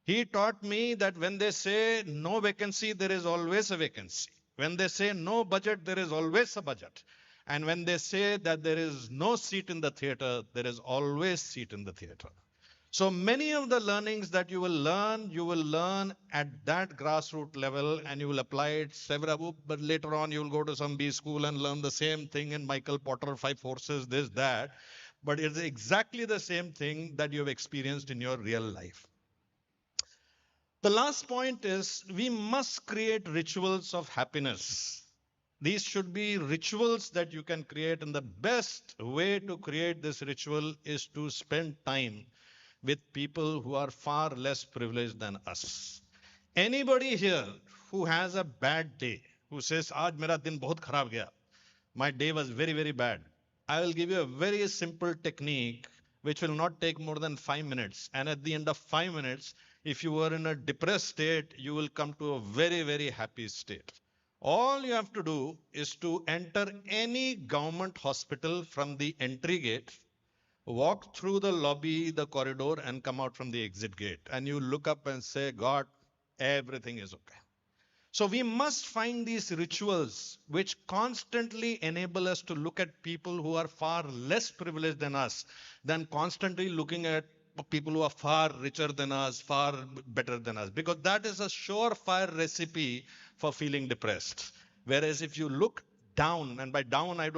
S6: He taught me that when they say no vacancy, there is always a vacancy. When they say no budget, there is always a budget. And when they say that there is no seat in the theater, there is always seat in the theater. So many of the learnings that you will learn at that grassroots level, and you will apply it several, but later on you will go to some B school and learn the same thing in Michael Porter, 5 forces, this, that. But it's exactly the same thing that you have experienced in your real life. The last point is we must create rituals of happiness. These should be rituals that you can create, and the best way to create this ritual is to spend time with people who are far less privileged than us. Anybody here who has a bad day, who says, "Aaj mera din bahut kharab gaya. My day was very, very bad." I will give you a very simple technique which will not take more than 5 minutes. And at the end of 5 minutes, if you were in a depressed state, you will come to a very, very happy state. All you have to do is to enter any government hospital from the entry gate, walk through the lobby, the corridor, and come out from the exit gate. And you look up and say, "God, everything is okay." So we must find these rituals which constantly enable us to look at people who are far less privileged than us, than constantly looking at people who are far richer than us, far better than us, because that is a surefire recipe for feeling depressed. Whereas if you look down, and by down I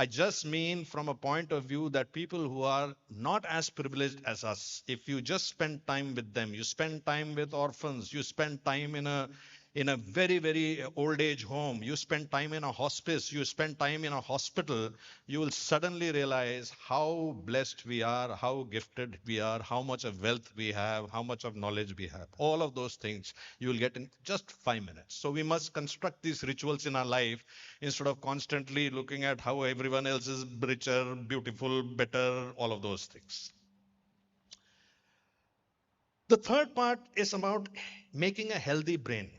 S6: just mean from a point of view that people who are not as privileged as us, if you just spend time with them, you spend time with orphans, you spend time in a very, very old age home, you spend time in a hospice, you spend time in a hospital, you will suddenly realize how blessed we are, how gifted we are, how much of wealth we have, how much of knowledge we have. All of those things you will get in just 5 minutes. So we must construct these rituals in our life instead of constantly looking at how everyone else is richer, beautiful, better, all of those things. The third part is about making a healthy brain.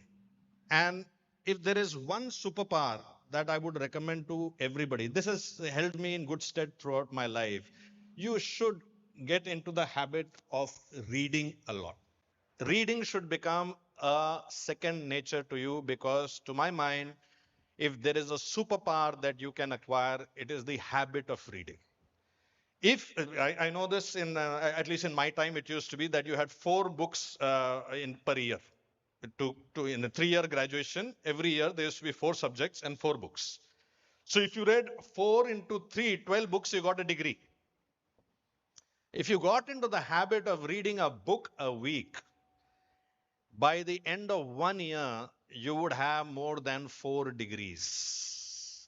S6: And if there is one superpower that I would recommend to everybody, this has held me in good stead throughout my life. You should get into the habit of reading a lot. Reading should become a second nature to you, because to my mind, if there is a superpower that you can acquire, it is the habit of reading. If I know this, at least in my time, it used to be that you had 4 books per year. In a 3-year graduation, every year there used to be 4 subjects and 4 books. So if you read 4 into 3, 12 books, you got a degree. If you got into the habit of reading a book a week, by the end of 1 year, you would have more than 4 degrees.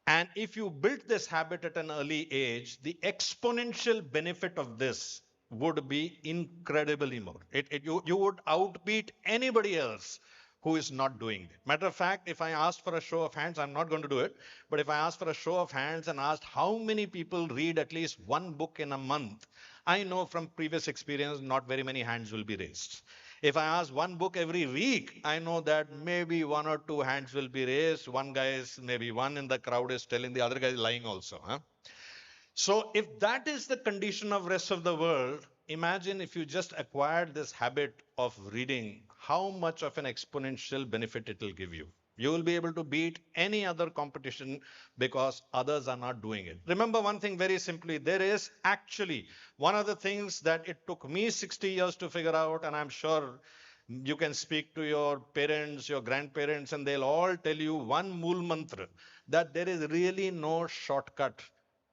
S6: And if you built this habit at an early age, the exponential benefit of this would be incredibly more. You would outbeat anybody else who is not doing it. Matter of fact, if I asked for a show of hands, I'm not going to do it, but if I asked for a show of hands and asked how many people read at least 1 book in a month, I know from previous experience, not very many hands will be raised. If I ask 1 book every week, I know that maybe 1 or 2 hands will be raised. One guy is, maybe one in the crowd is telling, the other guy is lying also. So if that is the condition of rest of the world, imagine if you just acquired this habit of reading, how much of an exponential benefit it will give you. You will be able to beat any other competition because others are not doing it. Remember one thing very simply, there is actually one of the things that it took me 60 years to figure out, and I'm sure you can speak to your parents, your grandparents, and they'll all tell you one mool mantra, that there is really no shortcut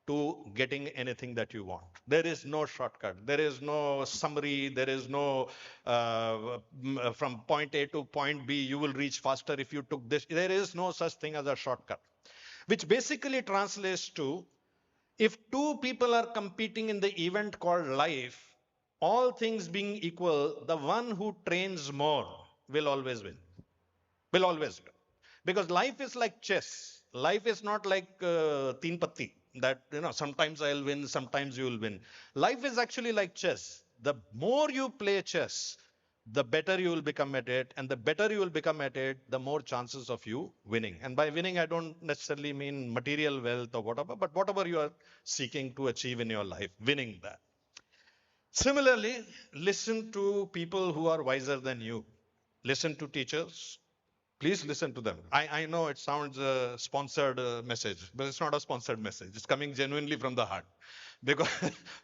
S6: to getting anything that you want. There is no shortcut. There is no summary. There is no from point A to point B, you will reach faster if you took this. There is no such thing as a shortcut, which basically translates to, if 2 people are competing in the event called life, all things being equal, the one who trains more will always win. Will always win. Because life is like chess. Life is not like teen patti, that sometimes I'll win, sometimes you will win. Life is actually like chess. The more you play chess, the better you will become at it. And the better you will become at it, the more chances of you winning. And by winning, I don't necessarily mean material wealth or whatever, but whatever you are seeking to achieve in your life, winning that. Similarly, listen to people who are wiser than you. Listen to teachers. Please listen to them. I know it sounds a sponsored message, but it's not a sponsored message. It's coming genuinely from the heart. Because,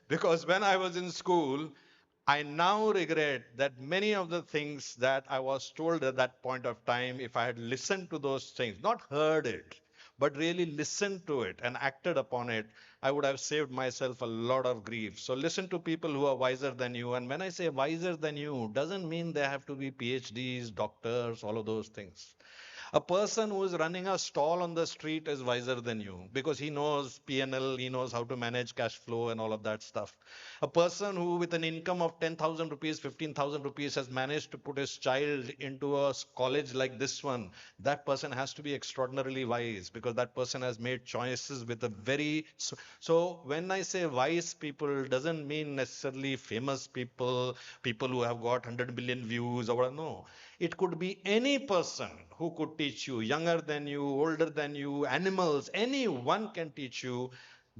S6: because when I was in school, I now regret that many of the things that I was told at that point of time, if I had listened to those things, not heard it, but really listened to it and acted upon it, I would have saved myself a lot of grief. So listen to people who are wiser than you. And when I say wiser than you, doesn't mean they have to be PhDs, doctors, all of those things. A person who is running a stall on the street is wiser than you because he knows P&L, he knows how to manage cash flow and all of that stuff. A person who with an income of 10,000 rupees, 15,000 rupees has managed to put his child into a college like this one, that person has to be extraordinarily wise because that person has made choices with a very... So when I say wise people, doesn't mean necessarily famous people, people who have got 100 million views or whatever. No. It could be any person who could teach you, younger than you, older than you, animals, anyone can teach you.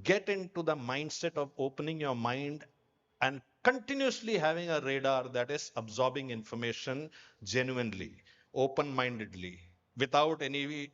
S6: Get into the mindset of opening your mind and continuously having a radar that is absorbing information genuinely, open-mindedly, without any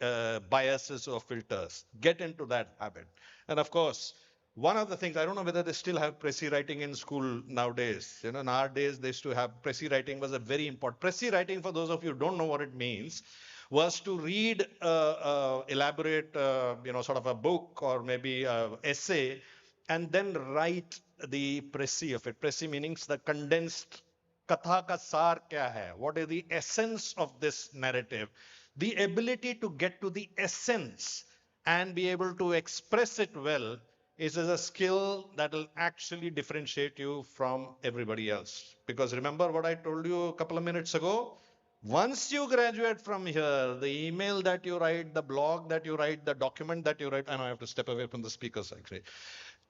S6: biases or filters. Get into that habit. And of course, one of the things, I don't know whether they still have Prezi writing in school nowadays. You know, in our days, they used to have Prezi writing was a very important. Prezi writing, for those of you who don't know what it means, was to read elaborate, sort of a book or maybe essay, and then write the Prezi of it. Prezi means the condensed katha ka sar kya hai? What is the essence of this narrative? The ability to get to the essence and be able to express it well is a skill that will actually differentiate you from everybody else. Because remember what I told you a couple of minutes ago? Once you graduate from here, the email that you write, the blog that you write, the document that you write, and I have to step away from the speakers actually.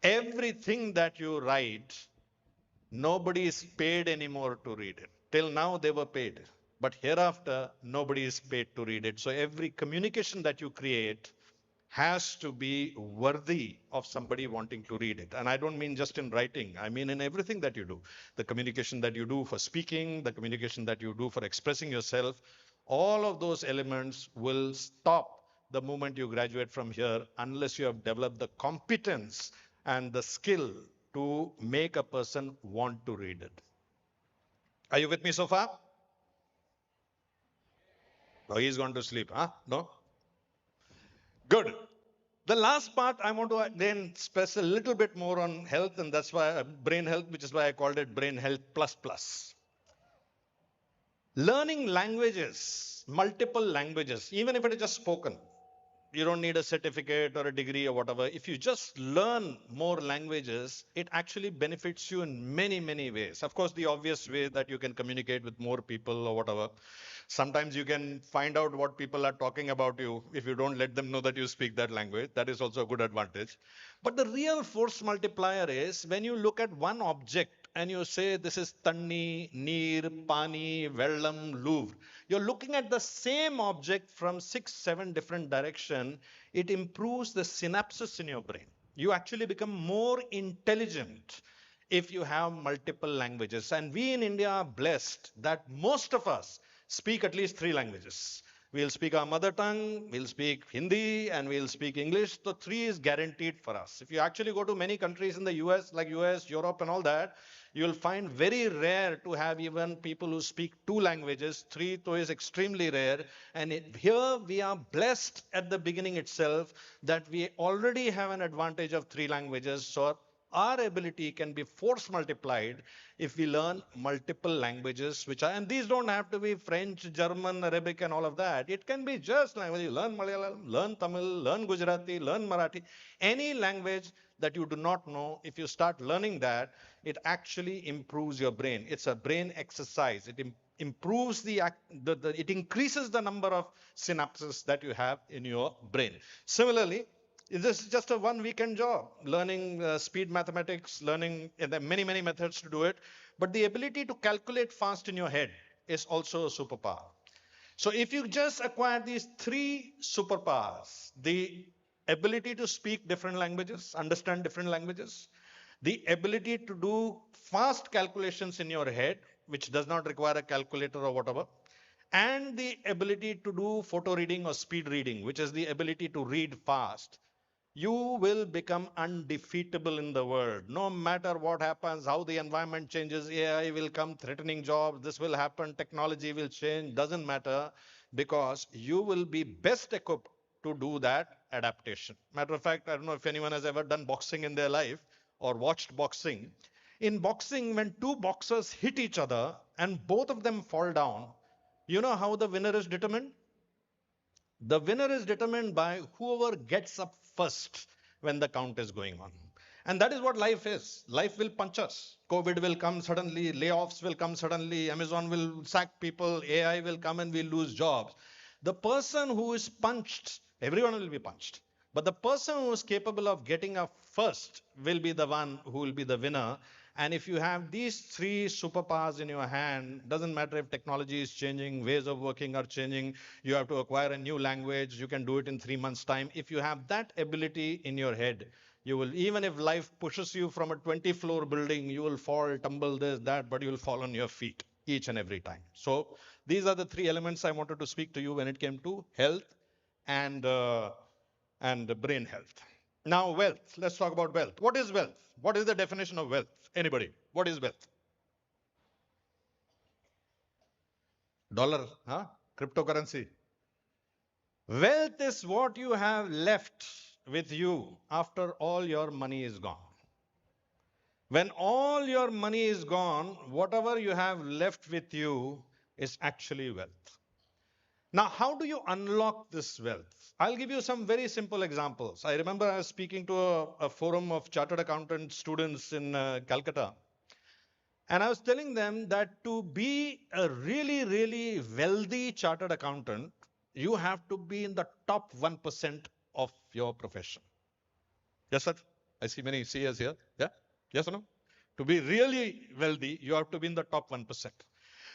S6: Everything that you write, nobody is paid anymore to read it. Till now they were paid. But hereafter, nobody is paid to read it. So every communication that you create has to be worthy of somebody wanting to read it. And I don't mean just in writing, I mean in everything that you do. The communication that you do for speaking, the communication that you do for expressing yourself, all of those elements will stop the moment you graduate from here unless you have developed the competence and the skill to make a person want to read it. Are you with me so far? No, he's gone to sleep, huh? No? Good. The last part I want to then stress a little bit more on health, and that's why brain health, which is why I called it brain health plus plus. Learning languages, multiple languages, even if it is just spoken, you don't need a certificate or a degree or whatever. If you just learn more languages, it actually benefits you in many, many ways. Of course, the obvious way that you can communicate with more people or whatever. Sometimes you can find out what people are talking about you if you don't let them know that you speak that language. That is also a good advantage. But the real force multiplier is when you look at one object and you say this is Tanni, Neer, Pani, Vellam, Louvre. You're looking at the same object from 6, 7 different directions. It improves the synapses in your brain. You actually become more intelligent if you have multiple languages. And we in India are blessed that most of us speak at least 3 languages. We'll speak our mother tongue, we'll speak Hindi, and we'll speak English. So 3 is guaranteed for us. If you actually go to many countries in the US, like US, Europe, and all that, you'll find very rare to have even people who speak 2 languages. 3 though is extremely rare. And here we are blessed at the beginning itself that we already have an advantage of 3 languages. So our ability can be force multiplied if we learn multiple languages, and these don't have to be French, German, Arabic, and all of that. It can be just language. You learn Malayalam, learn Tamil, learn Gujarati, learn Marathi. Any language that you do not know, if you start learning that, it actually improves your brain. It's a brain exercise. It improves it increases the number of synapses that you have in your brain. Similarly, this is just a 1 weekend job, learning speed mathematics, learning, there are many, many methods to do it. But the ability to calculate fast in your head, is also a superpower. So if you just acquire these three superpowers, the ability to speak different languages, understand different languages, the ability to do fast calculations in your head, which does not require a calculator or whatever, and the ability to do photo reading or speed reading, which is the ability to read fast, you will become undefeatable in the world. No matter what happens, how the environment changes, AI will come threatening jobs, this will happen, technology will change, doesn't matter, because you will be best equipped to do that adaptation. Matter of fact, I don't know if anyone has ever done boxing in their life or watched boxing. In boxing, when two boxers hit each other and both of them fall down, you know how the winner is determined? The winner is determined by whoever gets up first when the count is going on. And that is what life is. Life will punch us. COVID will come suddenly, layoffs will come suddenly, Amazon will sack people, AI will come and we'll lose jobs. The person who is punched, everyone will be punched. But the person who is capable of getting up first will be the one who will be the winner. And if you have these three superpowers in your hand, doesn't matter if technology is changing, ways of working are changing, you have to acquire a new language, you can do it in 3 months' time. If you have that ability in your head, you will, even if life pushes you from a 20-floor building, you will fall, tumble, this, that, but you will fall on your feet each and every time. So these are the three elements I wanted to speak to you when it came to health and brain health. Now, wealth. Let's talk about wealth. What is wealth? What is the definition of wealth? Anybody? What is wealth? Dollar, huh? Cryptocurrency. Wealth is what you have left with you after all your money is gone. When all your money is gone, whatever you have left with you is actually wealth. Now, how do you unlock this wealth? I'll give you some very simple examples. I remember I was speaking to a forum of chartered accountant students in Calcutta. And I was telling them that to be a really, really wealthy chartered accountant, you have to be in the top 1% of your profession. Yes, sir? I see many CAs here. Yeah? Yes or no? To be really wealthy, you have to be in the top 1%.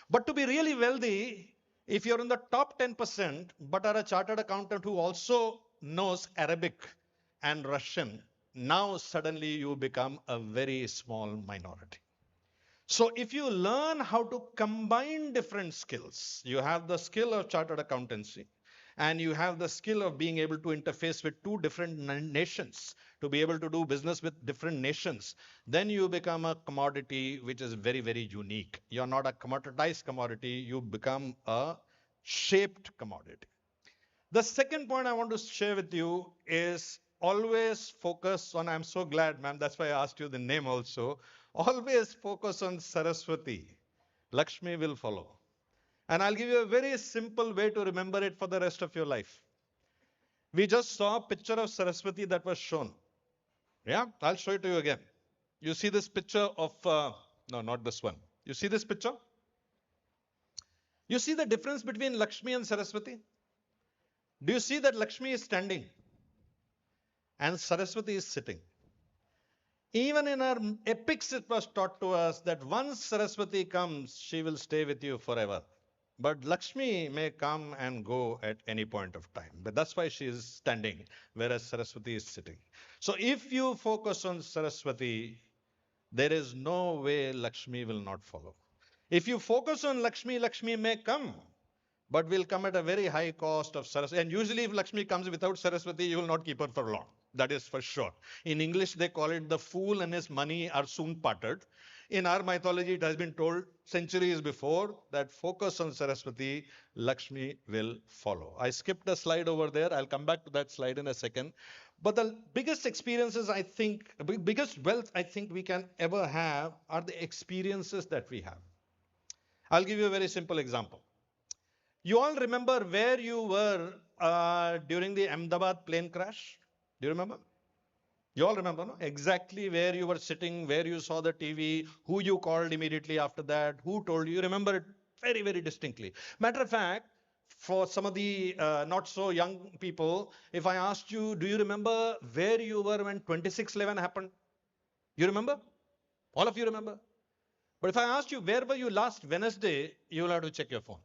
S6: But to be really wealthy, if you're in the top 10%, but are a chartered accountant who also knows Arabic and Russian, now suddenly you become a very small minority. So if you learn how to combine different skills, you have the skill of chartered accountancy, and you have the skill of being able to interface with two different nations, to be able to do business with different nations, then you become a commodity which is very, very unique. You're not a commoditized commodity, you become a shaped commodity. The second point I want to share with you is always focus on, I'm so glad, ma'am, that's why I asked you the name also. Always focus on Saraswati. Lakshmi will follow. And I'll give you a very simple way to remember it for the rest of your life. We just saw a picture of Saraswati that was shown. Yeah, I'll show it to you again. You see this picture of, no, not this one. You see this picture? You see the difference between Lakshmi and Saraswati? Do you see that Lakshmi is standing and Saraswati is sitting? Even in our epics, it was taught to us that once Saraswati comes, she will stay with you forever. But Lakshmi may come and go at any point of time. But that's why she is standing, whereas Saraswati is sitting. So if you focus on Saraswati, there is no way Lakshmi will not follow. If you focus on Lakshmi, Lakshmi may come, but will come at a very high cost of Saraswati. And usually if Lakshmi comes without Saraswati, you will not keep her for long. That is for sure. In English, they call it the fool and his money are soon parted. In our mythology, it has been told centuries before that focus on Saraswati, Lakshmi will follow. I skipped a slide over there. I'll come back to that slide in a second. But the biggest experiences, I think, biggest wealth I think we can ever have are the experiences that we have. I'll give you a very simple example. You all remember where you were during the Ahmedabad plane crash? Do you remember? You all remember, no? Exactly where you were sitting, where you saw the TV, who you called immediately after that, who told you. You remember it very, very distinctly. Matter of fact, for some of the not so young people, if I asked you, do you remember where you were when 26/11 happened? You remember? All of you remember? But if I asked you, where were you last Wednesday, you'll have to check your phone.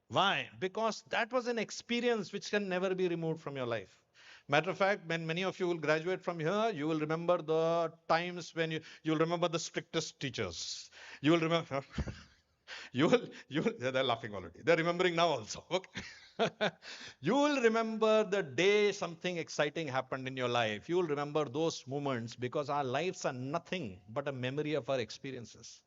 S6: Why? Because that was an experience which can never be removed from your life. Matter of fact, when many of you will graduate from here, you will remember the times when you'll remember the strictest teachers. You will remember, they're laughing already. They're remembering now also. Okay. You will remember the day something exciting happened in your life. You will remember those moments because our lives are nothing but a memory of our experiences.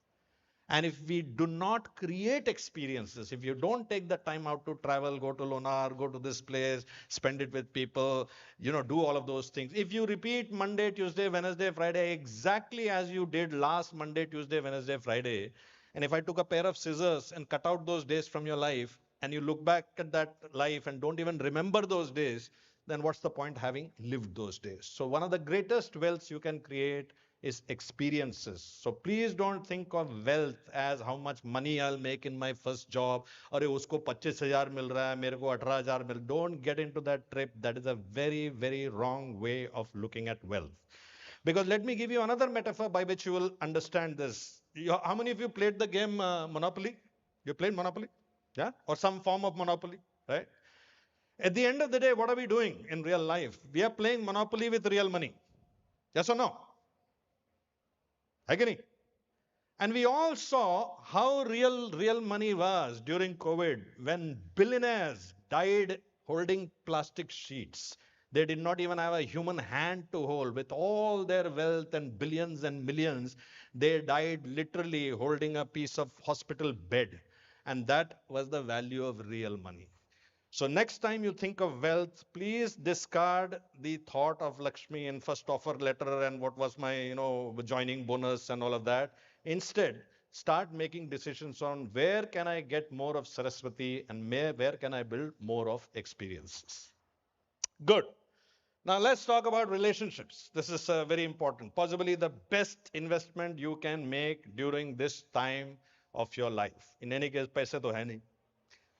S6: And if we do not create experiences, if you don't take the time out to travel, go to Lonar, go to this place, spend it with people, do all of those things. If you repeat Monday, Tuesday, Wednesday, Friday, exactly as you did last Monday, Tuesday, Wednesday, Friday, and if I took a pair of scissors and cut out those days from your life, and you look back at that life and don't even remember those days, then what's the point having lived those days? So one of the greatest wealths you can create is experiences. So please don't think of wealth as how much money I'll make in my first job. Or usko 25,000 mil raha hai, mere ko 18,000 mil. Don't get into that trip. That is a very, very wrong way of looking at wealth. Because let me give you another metaphor by which you will understand this. How many of you played the game Monopoly? You played Monopoly? Yeah? Or some form of Monopoly, right? At the end of the day, what are we doing in real life? We are playing Monopoly with real money. Yes or no? Agreed. And we all saw how real money was during COVID when billionaires died holding plastic sheets. They did not even have a human hand to hold. With all their wealth and billions and millions, they died literally holding a piece of hospital bed. And that was the value of real money. So next time you think of wealth, please discard the thought of Lakshmi in first offer letter and what was my, joining bonus and all of that. Instead, start making decisions on where can I get more of Saraswati and where can I build more of experiences. Good. Now let's talk about relationships. This is very important. Possibly the best investment you can make during this time of your life. In any case, paise to hai nahi.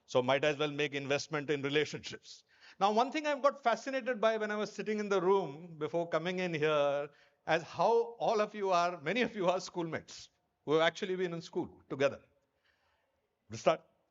S6: So might as well make investment in relationships. Now, one thing I've got fascinated by when I was sitting in the room before coming in here, as how all of you are, many of you are schoolmates who have actually been in school together.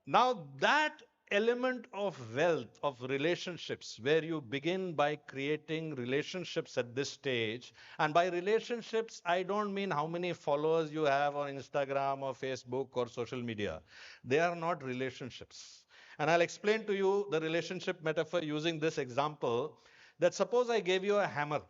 S6: Now, that element of wealth, of relationships, where you begin by creating relationships at this stage, and by relationships, I don't mean how many followers you have on Instagram or Facebook or social media. They are not relationships. And I'll explain to you the relationship metaphor using this example, that suppose I gave you a hammer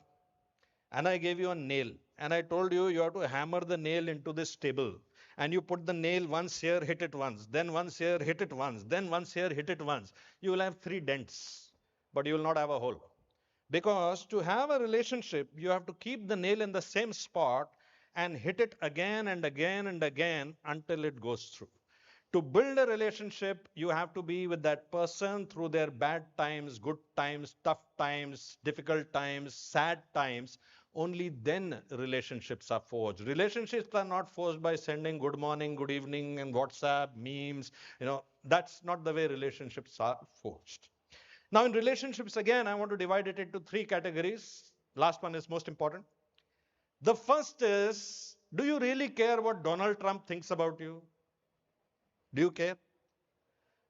S6: and I gave you a nail and I told you you have to hammer the nail into this table, and you put the nail once here, hit it once, then once here, hit it once, then once here, hit it once. You will have 3 dents, but you will not have a hole. Because to have a relationship, you have to keep the nail in the same spot and hit it again and again and again until it goes through. To build a relationship, you have to be with that person through their bad times, good times, tough times, difficult times, sad times. Only then relationships are forged. Relationships are not forged by sending good morning, good evening, and WhatsApp, memes. That's not the way relationships are forged. Now, in relationships, again, I want to divide it into 3 categories. Last one is most important. The first is, do you really care what Donald Trump thinks about you? Do you care?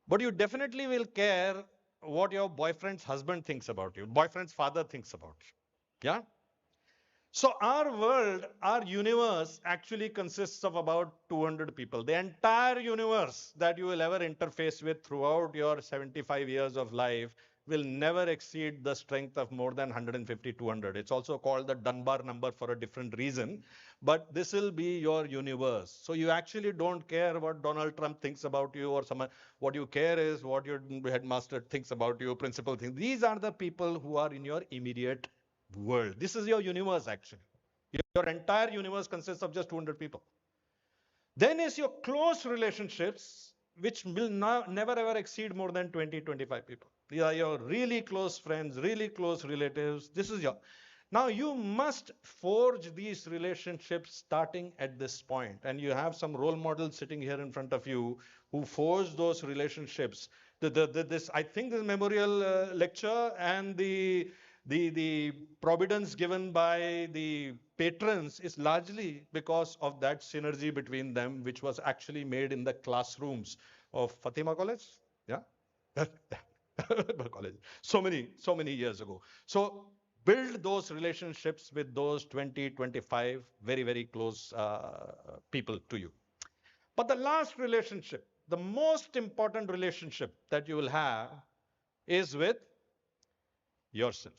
S6: But you definitely will care what your boyfriend's husband thinks about you, boyfriend's father thinks about you. Yeah? So our world, our universe actually consists of about 200 people. The entire universe that you will ever interface with throughout your 75 years of life will never exceed the strength of more than 150, 200. It's also called the Dunbar number for a different reason. But this will be your universe. So you actually don't care what Donald Trump thinks about you or someone. What you care is what your headmaster thinks about you, principal thinks. These are the people who are in your immediate world. This is your universe actually. Your entire universe consists of just 200 people. Then is your close relationships, which will never ever exceed more than 20, 25 people. These are your really close friends, really close relatives. This is your. Now you must forge these relationships starting at this point. And you have some role models sitting here in front of you who forged those relationships. I think this memorial lecture and the providence given by the patrons is largely because of that synergy between them, which was actually made in the classrooms of Fatima College. Yeah. College. So many years ago. So build those relationships with those 20, 25 very, very close people to you. But the last relationship, the most important relationship that you will have is with yourself.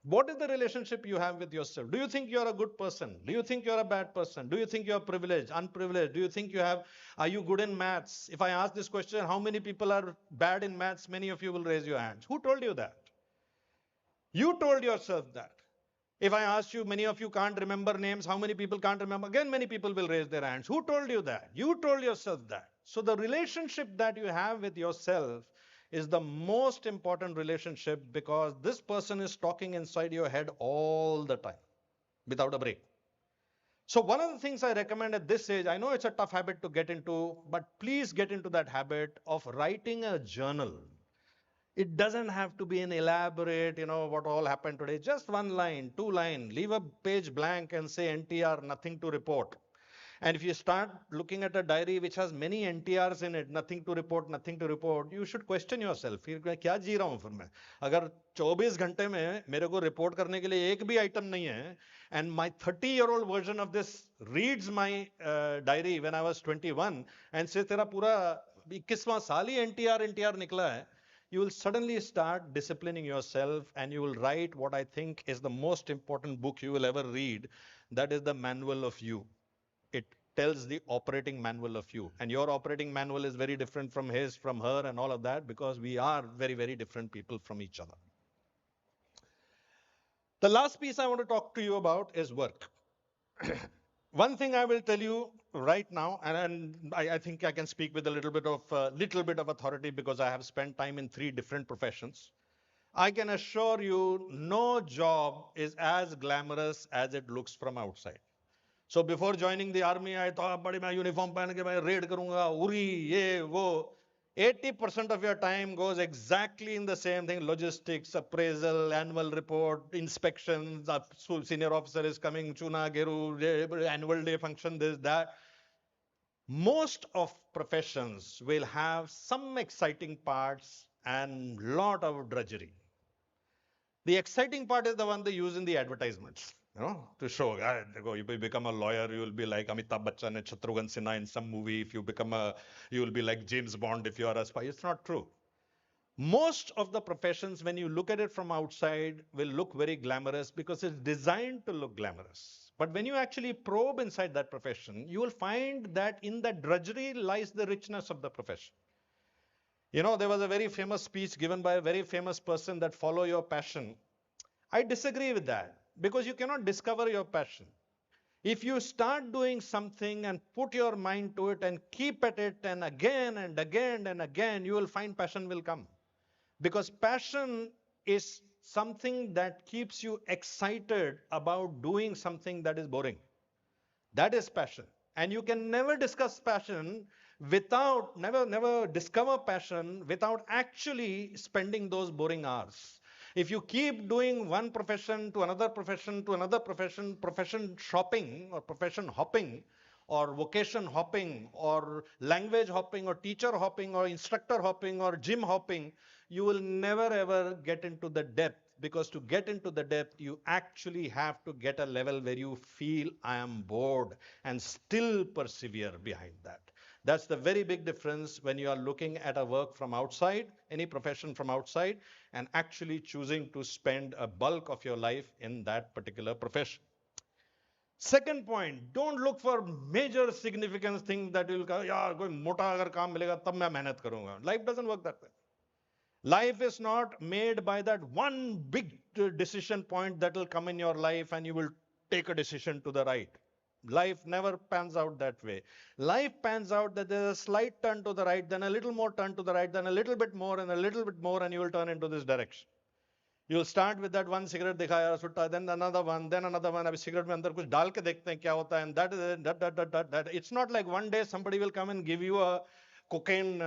S6: What is the relationship you have with yourself? Do you think you're a good person? Do you think you're a bad person? Do you think you're privileged, unprivileged? Do you think are you good in maths? If I ask this question, how many people are bad in maths? Many of you will raise your hands. Who told you that? You told yourself that. If I ask you, many of you can't remember names, how many people can't remember? Again, many people will raise their hands. Who told you that? You told yourself that. So the relationship that you have with yourself is the most important relationship, because this person is talking inside your head all the time without a break. So one of the things I recommend at this age, I know it's a tough habit to get into, but please get into that habit of writing a journal. It doesn't have to be an elaborate, what all happened today. Just one line, two line, leave a page blank and say NTR, nothing to report. And if you start looking at a diary which has many NTRs in it, nothing to report, you should question yourself. फिर मैं क्या जी रहा हूँ फिर मैं? अगर 24 घंटे में मेरे को report करने के लिए एक भी item नहीं है, and my 30-year-old version of this reads my diary when I was 21 and says तेरा पूरा 21वां साल ही NTR निकला है, you will suddenly start disciplining yourself and you will write what I think is the most important book you will ever read. That is the manual of you. It tells the operating manual of you, and your operating manual is very different from his, from her, and all of that, because we are very, very different people from each other. The last piece I want to talk to you about is work. One thing I will tell you right now, and I think I can speak with a little bit of authority because I have spent time in 3 different professions. I can assure you, no job is as glamorous as it looks from outside. So before joining the army, I thought, बड़ी मैं uniform पहन के मैं raid करूँगा, उरी, ये, वो. 80% of your time goes exactly in the same thing: logistics, appraisal, annual report, inspections, senior officer is coming, chuna, geru, annual day function, this, that. Most of professions will have some exciting parts and lot of drudgery. The exciting part is the one they use in the advertisements, to show, you become a lawyer, you will be like Amitabh Bachchan and Shatrughan Sinha in some movie. If you you will be like James Bond if you are a spy. It's not true. Most of the professions, when you look at it from outside, will look very glamorous because it's designed to look glamorous. But when you actually probe inside that profession, you will find that in that drudgery lies the richness of the profession. There was a very famous speech given by a very famous person that follow your passion. I disagree with that, because you cannot discover your passion. If you start doing something and put your mind to it and keep at it and again and again and again, you will find passion will come. Because passion is something that keeps you excited about doing something that is boring. That is passion. And you can never discuss passion never discover passion without actually spending those boring hours. If you keep doing one profession to another profession to another profession, profession shopping or profession hopping or vocation hopping or language hopping or teacher hopping or instructor hopping or gym hopping, you will never ever get into the depth. Because to get into the depth, you actually have to get a level where you feel I am bored and still persevere behind that. That's the very big difference when you are looking at a work from outside, any profession from outside, and actually choosing to spend a bulk of your life in that particular profession. Second point, don't look for major significant things that will go, yeah, koi mota agar kaam milega tab main mehnat karunga. Life doesn't work that way. Life is not made by that one big decision point that will come in your life and you will take a decision to the right. Life never pans out that way. Life pans out that there's a slight turn to the right, then a little more turn to the right, then a little bit more and a little bit more, and you will turn into this direction. You'll start with that one cigarette dikhaya sutta, then another one, then another one. Abhi cigarette mein andar kuch dal ke dekhte hain kya hota hai, and that. It's not like one day somebody will come and give you a cocaine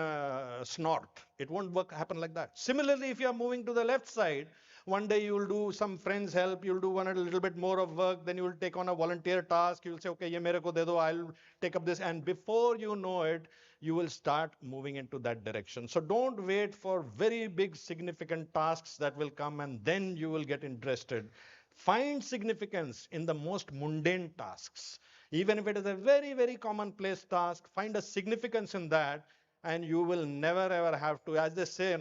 S6: snort. It won't happen like that. Similarly, if you are moving to the left side, One day you will do some friends help, you'll do one a little bit more of work, then you will take on a volunteer task, you'll say, okay, ye mere ko de do, I'll take up this. And before you know it, you will start moving into that direction. So don't wait for very big significant tasks that will come and then you will get interested. Find significance in the most mundane tasks. Even if it is a very, very commonplace task, find a significance in that, and you will never ever have to, as they say,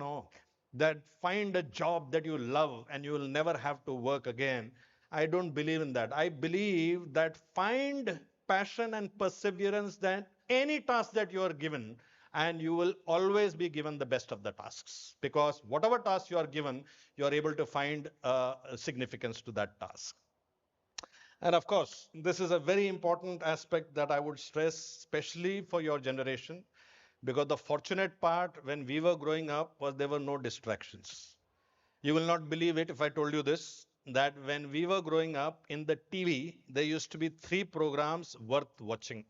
S6: that find a job that you love and you will never have to work again. I don't believe in that. I believe that find passion and perseverance that any task that you are given, and you will always be given the best of the tasks, because whatever task you are given, you are able to find significance to that task. And of course, this is a very important aspect that I would stress, especially for your generation, because the fortunate part when we were growing up was there were no distractions. You will not believe it if I told you this, that when we were growing up in the TV, there used to be 3 programs worth watching.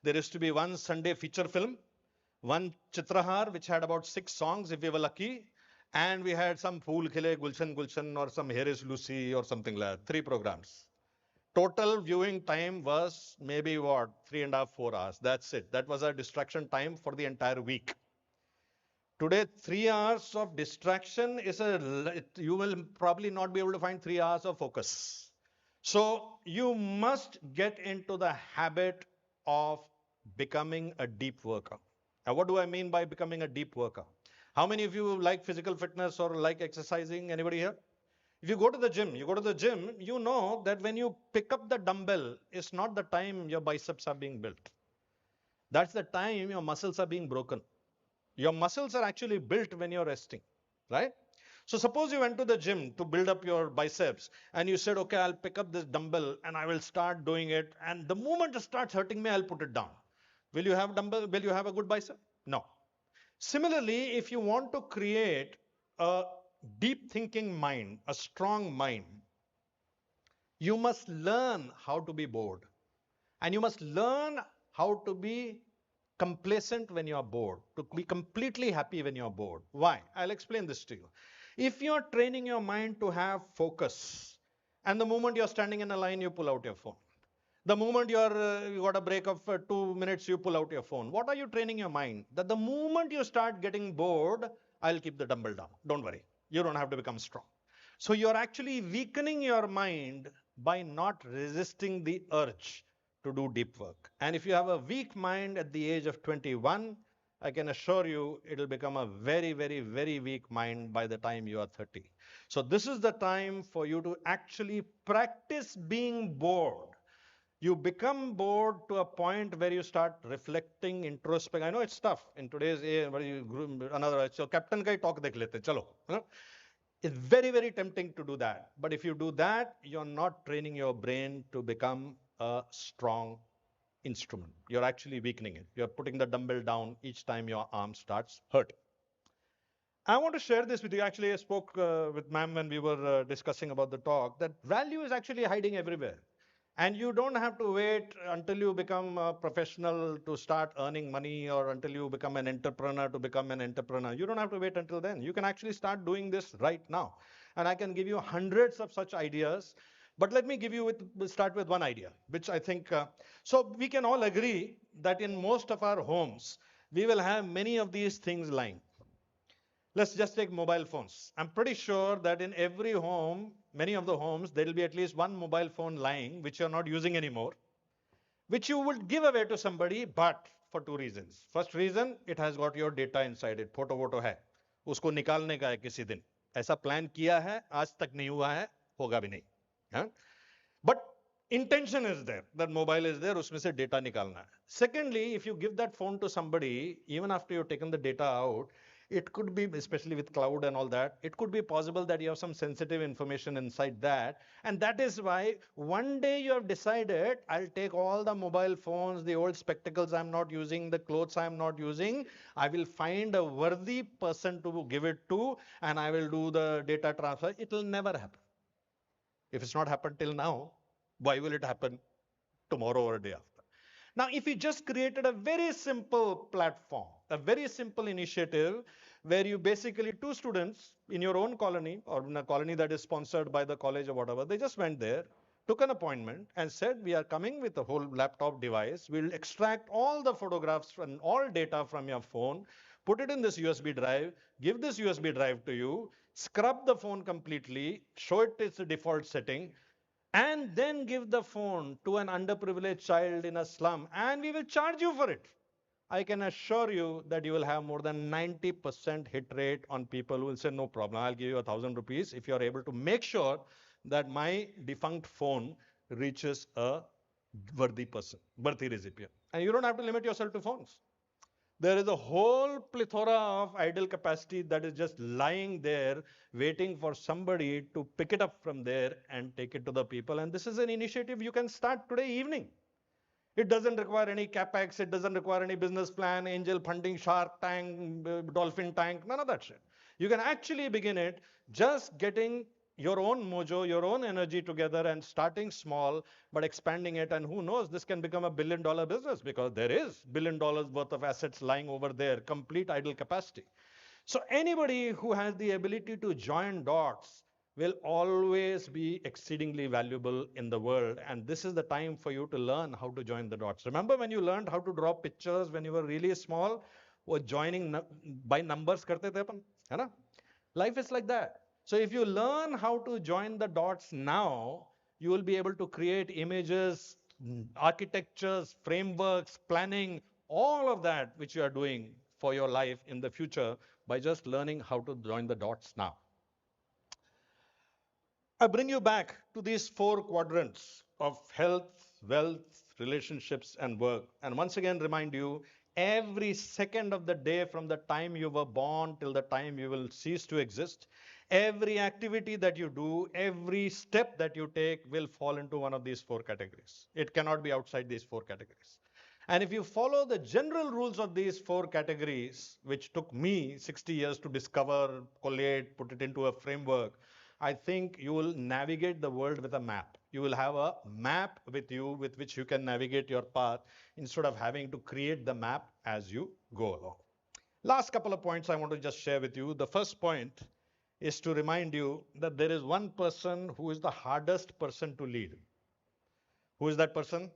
S6: There used to be one Sunday feature film, one Chitrahar, which had about 6 songs if we were lucky, and we had some Phool Khile, Gulshan Gulshan, or some Here is Lucy, or something like that. 3 programs. Total viewing time was maybe what, 3.5, 4 hours. That's it. That was our distraction time for the entire week. Today, 3 hours of distraction is you will probably not be able to find 3 hours of focus. So you must get into the habit of becoming a deep worker. Now, what do I mean by becoming a deep worker? How many of you like physical fitness or like exercising? Anybody here? If you go to the gym, you know that when you pick up the dumbbell, it's not the time your biceps are being built. That's the time your muscles are being broken. Your muscles are actually built when you're resting, right? So suppose you went to the gym to build up your biceps and you said, okay, I'll pick up this dumbbell and I will start doing it. And the moment it starts hurting me, I'll put it down. Will you have dumbbell? Will you have a good bicep? No. Similarly, if you want to create a deep thinking mind, a strong mind, you must learn how to be bored. And you must learn how to be complacent when you are bored, to be completely happy when you are bored. Why? I'll explain this to you. If you are training your mind to have focus, and the moment you're standing in a line, you pull out your phone. The moment you got a break of 2 minutes, you pull out your phone. What are you training your mind? That the moment you start getting bored, I'll keep the dumbbell down. Don't worry. You don't have to become strong. So you're actually weakening your mind by not resisting the urge to do deep work. And if you have a weak mind at the age of 21, I can assure you it'll become a very, very, very weak mind by the time you are 30. So this is the time for you to actually practice being bored. You become bored to a point where you start reflecting, introspect. I know it's tough in today's age. Another, so captain ka talk dekh lete, chalo. It's very, very tempting to do that. But if you do that, you're not training your brain to become a strong instrument. You're actually weakening it. You're putting the dumbbell down each time your arm starts hurting. I want to share this with you. Actually, I spoke with ma'am when we were discussing about the talk, that value is actually hiding everywhere. And you don't have to wait until you become a professional to start earning money, or until you become an entrepreneur to become an entrepreneur. You don't have to wait until then. You can actually start doing this right now. And I can give you hundreds of such ideas. But let me start with one idea, which I think, so we can all agree that in most of our homes, we will have many of these things lying. Let's just take mobile phones. I'm pretty sure that in every home, many of the homes, there will be at least one mobile phone lying, which you're not using anymore, which you would give away to somebody, but for 2 reasons. First reason, it has got your data inside it. Photo hai. Usko nikalne ka hai kisi din. Aisa plan kiya hai, aaj tak nahi hua hai, hoga bhi nahi. Huh? But intention is there, that mobile is there, usme se data nikalna hai. Secondly, if you give that phone to somebody, even after you've taken the data out, it could be, especially with cloud and all that, it could be possible that you have some sensitive information inside that. And that is why one day you have decided, I'll take all the mobile phones, the old spectacles I'm not using, the clothes I'm not using, I will find a worthy person to give it to, and I will do the data transfer. It will never happen. If it's not happened till now, why will it happen tomorrow or day after? Now, if you just created a very simple platform, a very simple initiative where you basically two students in your own colony or in a colony that is sponsored by the college or whatever, they just went there, took an appointment and said, we are coming with a whole laptop device. We'll extract all the photographs and all data from your phone, put it in this USB drive, give this USB drive to you, scrub the phone completely, show it its default setting, and then give the phone to an underprivileged child in a slum, and we will charge you for it. I can assure you that you will have more than 90% hit rate on people who will say, no problem, I'll give you 1,000 rupees if you're able to make sure that my defunct phone reaches a worthy person, worthy recipient. And you don't have to limit yourself to phones. There is a whole plethora of idle capacity that is just lying there waiting for somebody to pick it up from there and take it to the people. And this is an initiative you can start today evening. It doesn't require any capex. It doesn't require any business plan, angel funding, shark tank, dolphin tank, none of that shit. You can actually begin it just getting your own mojo, your own energy together and starting small, but expanding it. And who knows, this can become a $1 billion business because there is $1 billion worth of assets lying over there, complete idle capacity. So anybody who has the ability to join dots will always be exceedingly valuable in the world. And this is the time for you to learn how to join the dots. Remember when you learned how to draw pictures when you were really small? Or joining by numbers karte the apan, hai na? Life is like that. So if you learn how to join the dots now, you will be able to create images, architectures, frameworks, planning, all of that which you are doing for your life in the future by just learning how to join the dots now. I bring you back to these 4 quadrants of health, wealth, relationships, and work. And once again, remind you, every second of the day from the time you were born till the time you will cease to exist, every activity that you do, every step that you take will fall into one of these 4 categories. It cannot be outside these 4 categories. And if you follow the general rules of these 4 categories, which took me 60 years to discover, collate, put it into a framework, I think you will navigate the world with a map. You will have a map with you with which you can navigate your path instead of having to create the map as you go along. Last couple of points I want to just share with you. The first point is to remind you that there is one person who is the hardest person to lead. Who is that person?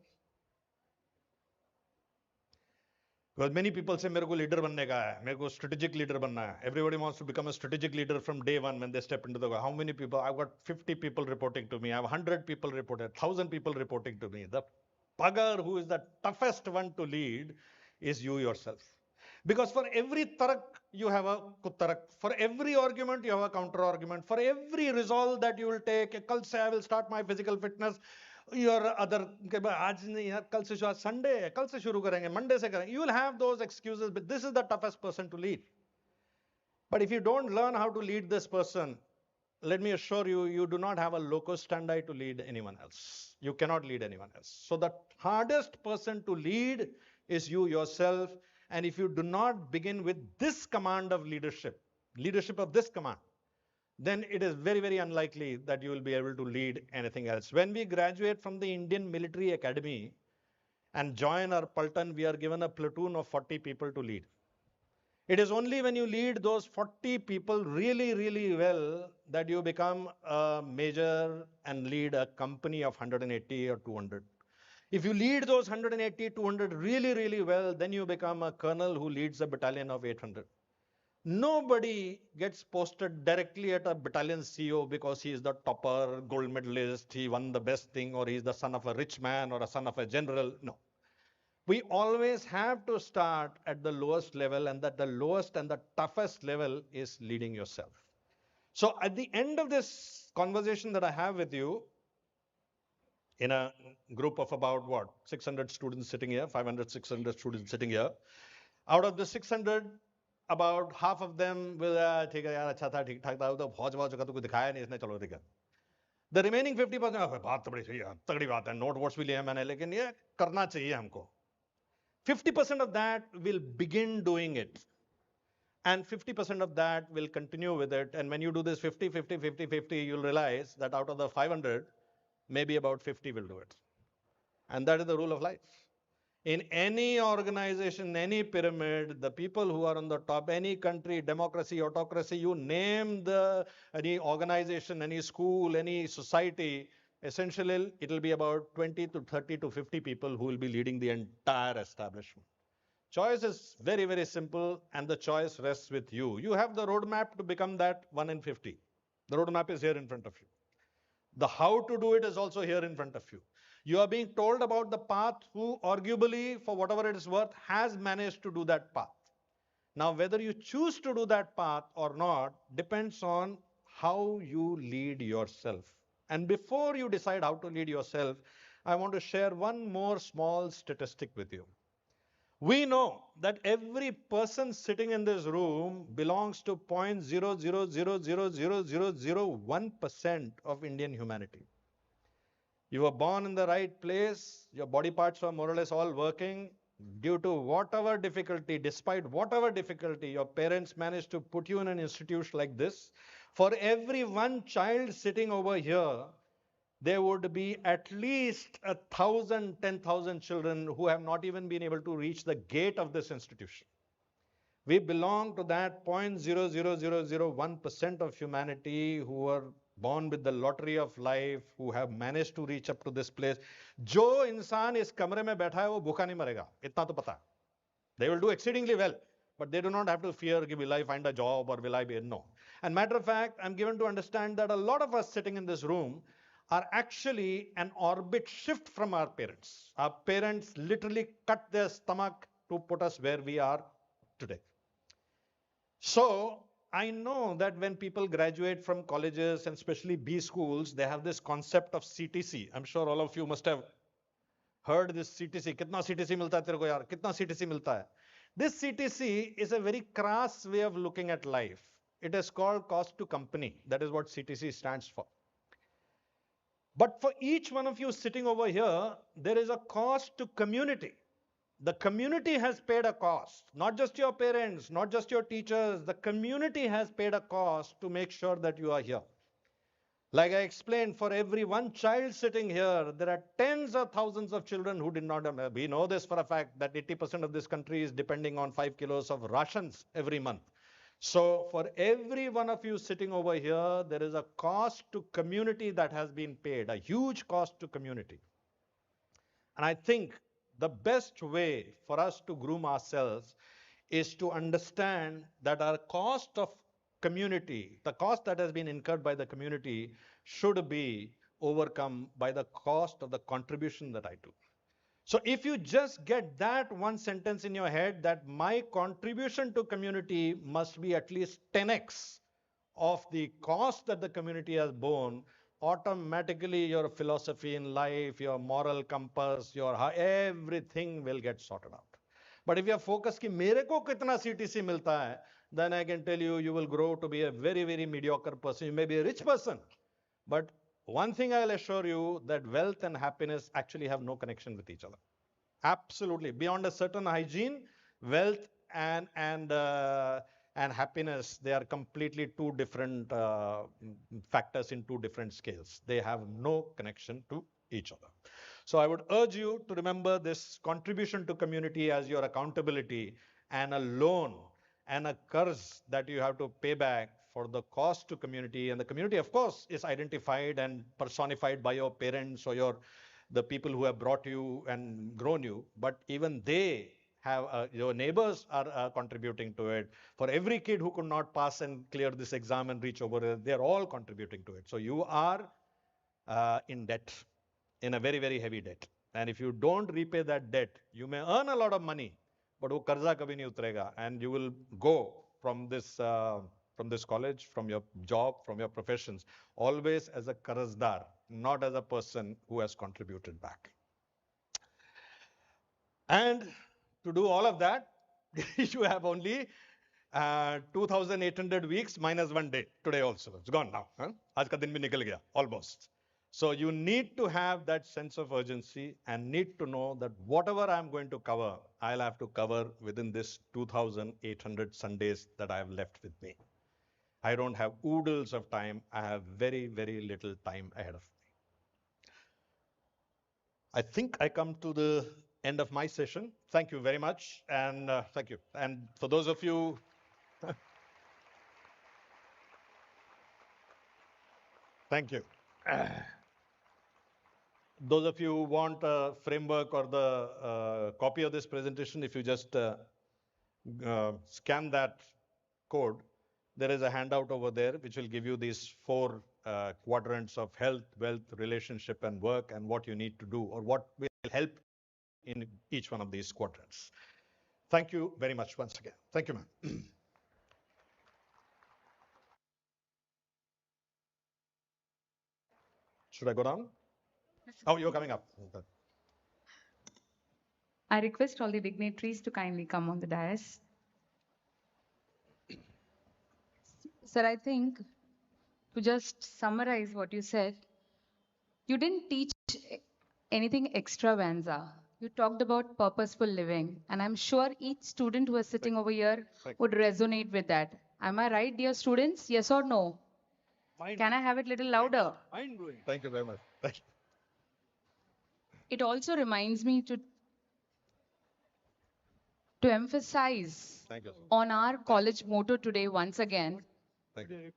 S6: Because many people say, मेरे को leader बनने का है, मेरे को strategic leader बनना है. Everybody wants to become a strategic leader from day one when they step into the world. How many people? I've got 50 people reporting to me. I have 100 people reported, 1,000 people reporting to me. The bugger who is the toughest one to lead is you yourself. Because for every tarak, you have a kuttarak. For every argument, you have a counter argument. For every resolve that you will take, kal se I will start my physical fitness. Your other, आज नहीं यार, कल से Sunday है, कल से शुरू करेंगे, Monday से करेंगे. You will have those excuses, but this is the toughest person to lead. But if you don't learn how to lead this person, let me assure you, you do not have a locus standi to lead anyone else. You cannot lead anyone else. So the hardest person to lead is you yourself. And if you do not begin with this command of leadership, leadership of this command, then it is very, very unlikely that you will be able to lead anything else. When we graduate from the Indian Military Academy and join our Paltan, we are given a platoon of 40 people to lead. It is only when you lead those 40 people really, really well that you become a major and lead a company of 180 or 200. If you lead those 180, 200 really, really well, then you become a colonel who leads a battalion of 800. Nobody gets posted directly at a battalion CO because he is the topper, gold medalist, he won the best thing, or he is the son of a rich man or a son of a general. No. We always have to start at the lowest level, and that the lowest and the toughest level is leading yourself. So at the end of this conversation that I have with you, in a group of about what, 600 students sitting here, 500, 600 students sitting here, out of the 600, about half of them will, ठीक है यार, अच्छा था, ठीक ठाक था, तो फौज वौज का तो कुछ दिखाया नहीं इसने, चलो ठीक है. The remaining 50%, बात तो बड़ी सही है, तगड़ी बात है, नोट वोट्स भी लिए हैं मैंने, लेकिन ये करना चाहिए हमको. 50% of that will begin doing it. And 50% of that will continue with it. And when you do this 50, 50, 50, 50, you'll realize that out of the 500, maybe about 50 will do it. And that is the rule of life. In any organization, any pyramid, the people who are on the top, any country, democracy, autocracy, you name any organization, any school, any society, essentially it'll be about 20 to 30 to 50 people who will be leading the entire establishment. Choice is very, very simple, and the choice rests with you. You have the roadmap to become that 1 in 50. The roadmap is here in front of you. The how to do it is also here in front of you. You are being told about the path who arguably, for whatever it is worth, has managed to do that path. Now, whether you choose to do that path or not depends on how you lead yourself. And before you decide how to lead yourself, I want to share one more small statistic with you. We know that every person sitting in this room belongs to 0.0000001% of Indian humanity. You were born in the right place, your body parts are more or less all working. Due to whatever difficulty, despite whatever difficulty, your parents managed to put you in an institution like this. For every one child sitting over here, there would be at least 1,000, 10,000 children who have not even been able to reach the gate of this institution. We belong to that 0.00001% of humanity who are born with the lottery of life, who have managed to reach up to this place. जो इंसान इस कमरे में बैठा है वो भूखा नहीं मरेगा, इतना तो पता है. They will do exceedingly well, but they do not have to fear, will I find a job or will I be, no. And matter of fact, I'm given to understand that a lot of us sitting in this room are actually an orbit shift from our parents. Our parents literally cut their stomach to put us where we are today. So I know that when people graduate from colleges and especially B schools, they have this concept of CTC. I'm sure all of you must have heard this CTC. Kitna CTC milta hai tere ko yaar? Kitna CTC milta hai? This CTC is a very crass way of looking at life. It is called cost to company. That is what CTC stands for. But for each one of you sitting over here, there is a cost to community. The community has paid a cost, not just your parents, not just your teachers. The community has paid a cost to make sure that you are here. Like I explained, for every one child sitting here, there are tens of thousands of children who did not. We know this for a fact that 80% of this country is depending on 5 kilos of rations every month. So for every one of you sitting over here, there is a cost to community that has been paid, a huge cost to community. And I think the best way for us to groom ourselves is to understand that our cost of community, the cost that has been incurred by the community, should be overcome by the cost of the contribution that I do. So if you just get that one sentence in your head, that my contribution to community must be at least 10x of the cost that the community has borne, automatically your philosophy in life, your moral compass, your everything will get sorted out. But if you are focused कि मेरे को कितना CTC मिलता है, then I can tell you, you will grow to be a very, very mediocre person. You may be a rich person, but one thing I'll assure you, that wealth and happiness actually have no connection with each other. Absolutely. Beyond a certain hygiene, wealth and happiness, they are completely two different factors in two different scales. They have no connection to each other. So I would urge you to remember this contribution to community as your accountability and a loan and a curse that you have to pay back for the cost to community. And the community, of course, is identified and personified by your parents or the people who have brought you and grown you. But even they have, your neighbors are contributing to it. For every kid who could not pass and clear this exam and reach over, they're all contributing to it. So you are in debt, in a very, very heavy debt. And if you don't repay that debt, you may earn a lot of money, but wo karza kabhi nahi utrega, and you will go from this college, from your job, from your professions, always as a karazdar, not as a person who has contributed back. And to do all of that, you have only 2,800 weeks minus 1 day today also. It's gone now. Aaj ka din bhi nikal gaya, almost. So you need to have that sense of urgency and need to know that whatever I'm going to cover, I'll have to cover within this 2,800 Sundays that I have left with me. I don't have oodles of time. I have very, very little time ahead of me. I think I come to the end of my session. Thank you very much, and thank you. And for those of you, thank you. Those of you who want a framework or the copy of this presentation, if you just scan that code, there is a handout over there which will give you these 4 quadrants of health, wealth, relationship, and work, and what you need to do or what will help in each one of these quadrants. Thank you very much once again. Thank you, ma'am. Should I go down? Oh, you're coming up. Okay.
S4: I request all the dignitaries to kindly come on the dais. Sir, I think to just summarize what you said, you didn't teach anything extravaganza. You talked about purposeful living, and I'm sure each student who is sitting over here would resonate with that. Am I right, dear students? Yes or no? Can I have it a little louder?
S6: Mind-blowing. Thank you very much. Thank you.
S4: It also reminds me to emphasize
S6: Thank you.
S4: on our college motto today once again,
S6: Thank you.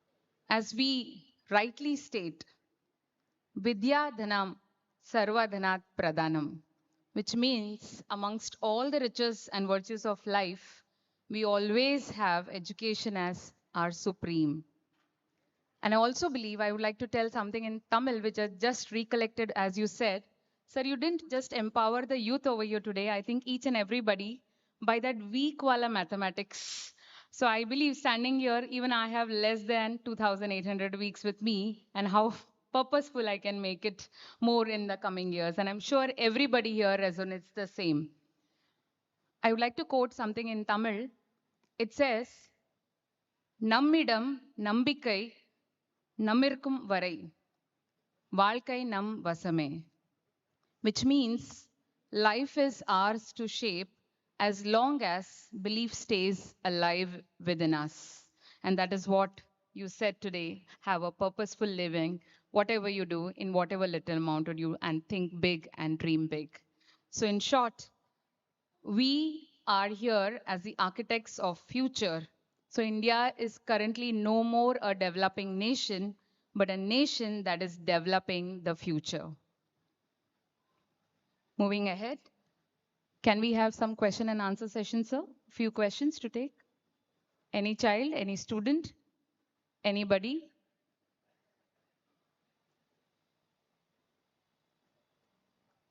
S4: as we rightly state, Vidya Dhanam Sarva Dhanat Pradhanam, which means amongst all the riches and virtues of life, we always have education as our supreme. And I also believe I would like to tell something in Tamil, which I just recollected as you said. Sir, you didn't just empower the youth over here today. I think each and everybody by that weak wala mathematics. So I believe standing here, even I have less than 2,800 weeks with me, and how purposeful I can make it more in the coming years. And I'm sure everybody here resonates the same. I would like to quote something in Tamil. It says, Nammidam nambikkai namirkum varai, வாழ்க்கை nam vasame, which means life is ours to shape as long as belief stays alive within us. And that is what you said today. Have a purposeful living, whatever you do, in whatever little amount you do, and think big and dream big. So in short, we are here as the architects of future. So India is currently no more a developing nation, but a nation that is developing the future. Moving ahead, can we have some question and answer session, sir? Few questions to take. Any child, any student, anybody?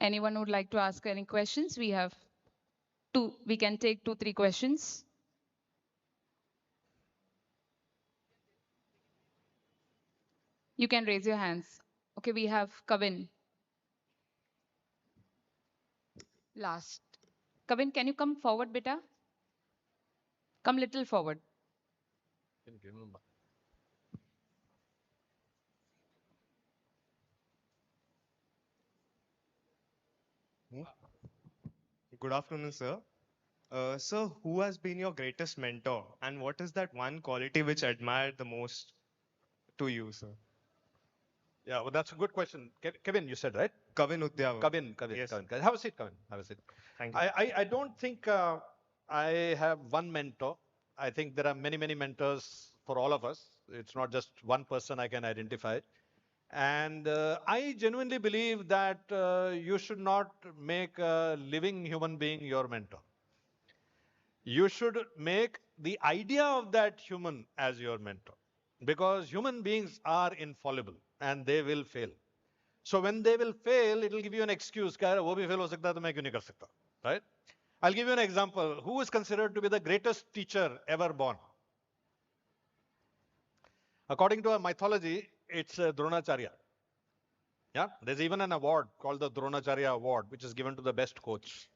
S4: Anyone would like to ask any questions? We have we can take 2-3 questions. You can raise your hands. Okay, we have Kavin. Last. Kavin, can you come forward, beta? Come little forward.
S7: Good afternoon, sir. Sir, who has been your greatest mentor, and what is that one quality which admired the most to you, sir?
S6: Yeah, well, that's a good question. Kevin, you said, right?
S7: Kavin Udyava.
S6: Kevin.
S7: Yes.
S6: Kevin. Have a seat, Kevin. Have a seat.
S7: Thank you.
S6: I don't think I have one mentor. I think there are many, many mentors for all of us. It's not just one person I can identify. And I genuinely believe that you should not make a living human being your mentor. You should make the idea of that human as your mentor, because human beings are infallible and they will fail. So when they will fail, it will give you an excuse. वो भी fail हो सकता है तो मैं क्यों नहीं कर सकता, right? I'll give you an example. Who is considered to be the greatest teacher ever born? According to our mythology, it's Dronacharya. Yeah, there's even an award called the Dronacharya Award, which is given to the best coach.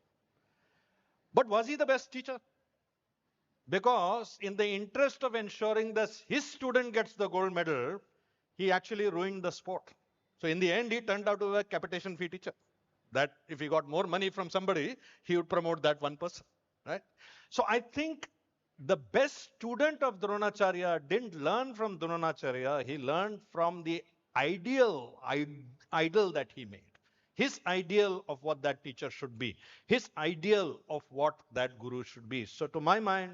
S6: But was he the best teacher? Because in the interest of ensuring that his student gets the gold medal, he actually ruined the sport. So in the end, he turned out to be a capitation fee teacher. That if he got more money from somebody, he would promote that one person, right? So I think the best student of Dronacharya didn't learn from Dronacharya. He learned from the idol that he made. his ideal of what that teacher should be, his ideal of what that guru should be. So to my mind,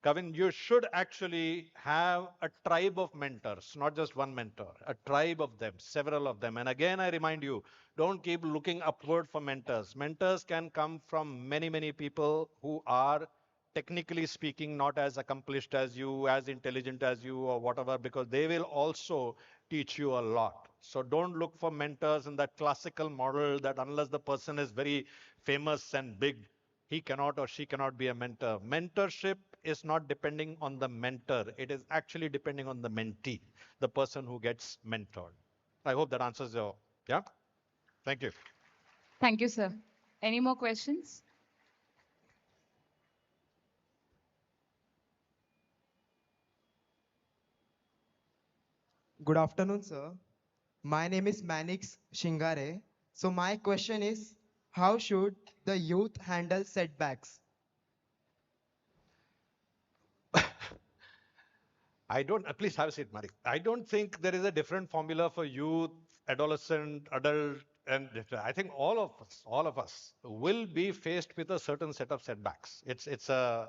S6: Kavin, you should actually have a tribe of mentors, not just one mentor, a tribe of them, several of them. And again, I remind you, don't keep looking upward for mentors. Mentors can come from many, many people who are technically speaking not as accomplished as you, as intelligent as you, or whatever, because they will also teach you a lot. So don't look for mentors in that classical model that unless the person is very famous and big, he cannot or she cannot be a mentor. Mentorship is not depending on the mentor. It is actually depending on the mentee, the person who gets mentored. I hope that answers your, yeah? Thank you.
S4: Thank you, sir. Any more questions?
S8: Good afternoon, sir. My name is Manix Shingare. So my question is, how should the youth handle setbacks?
S6: I don't, please have a seat, Mari. I don't think there is a different formula for youth, adolescent, adult, and I think all of us will be faced with a certain set of setbacks. It's the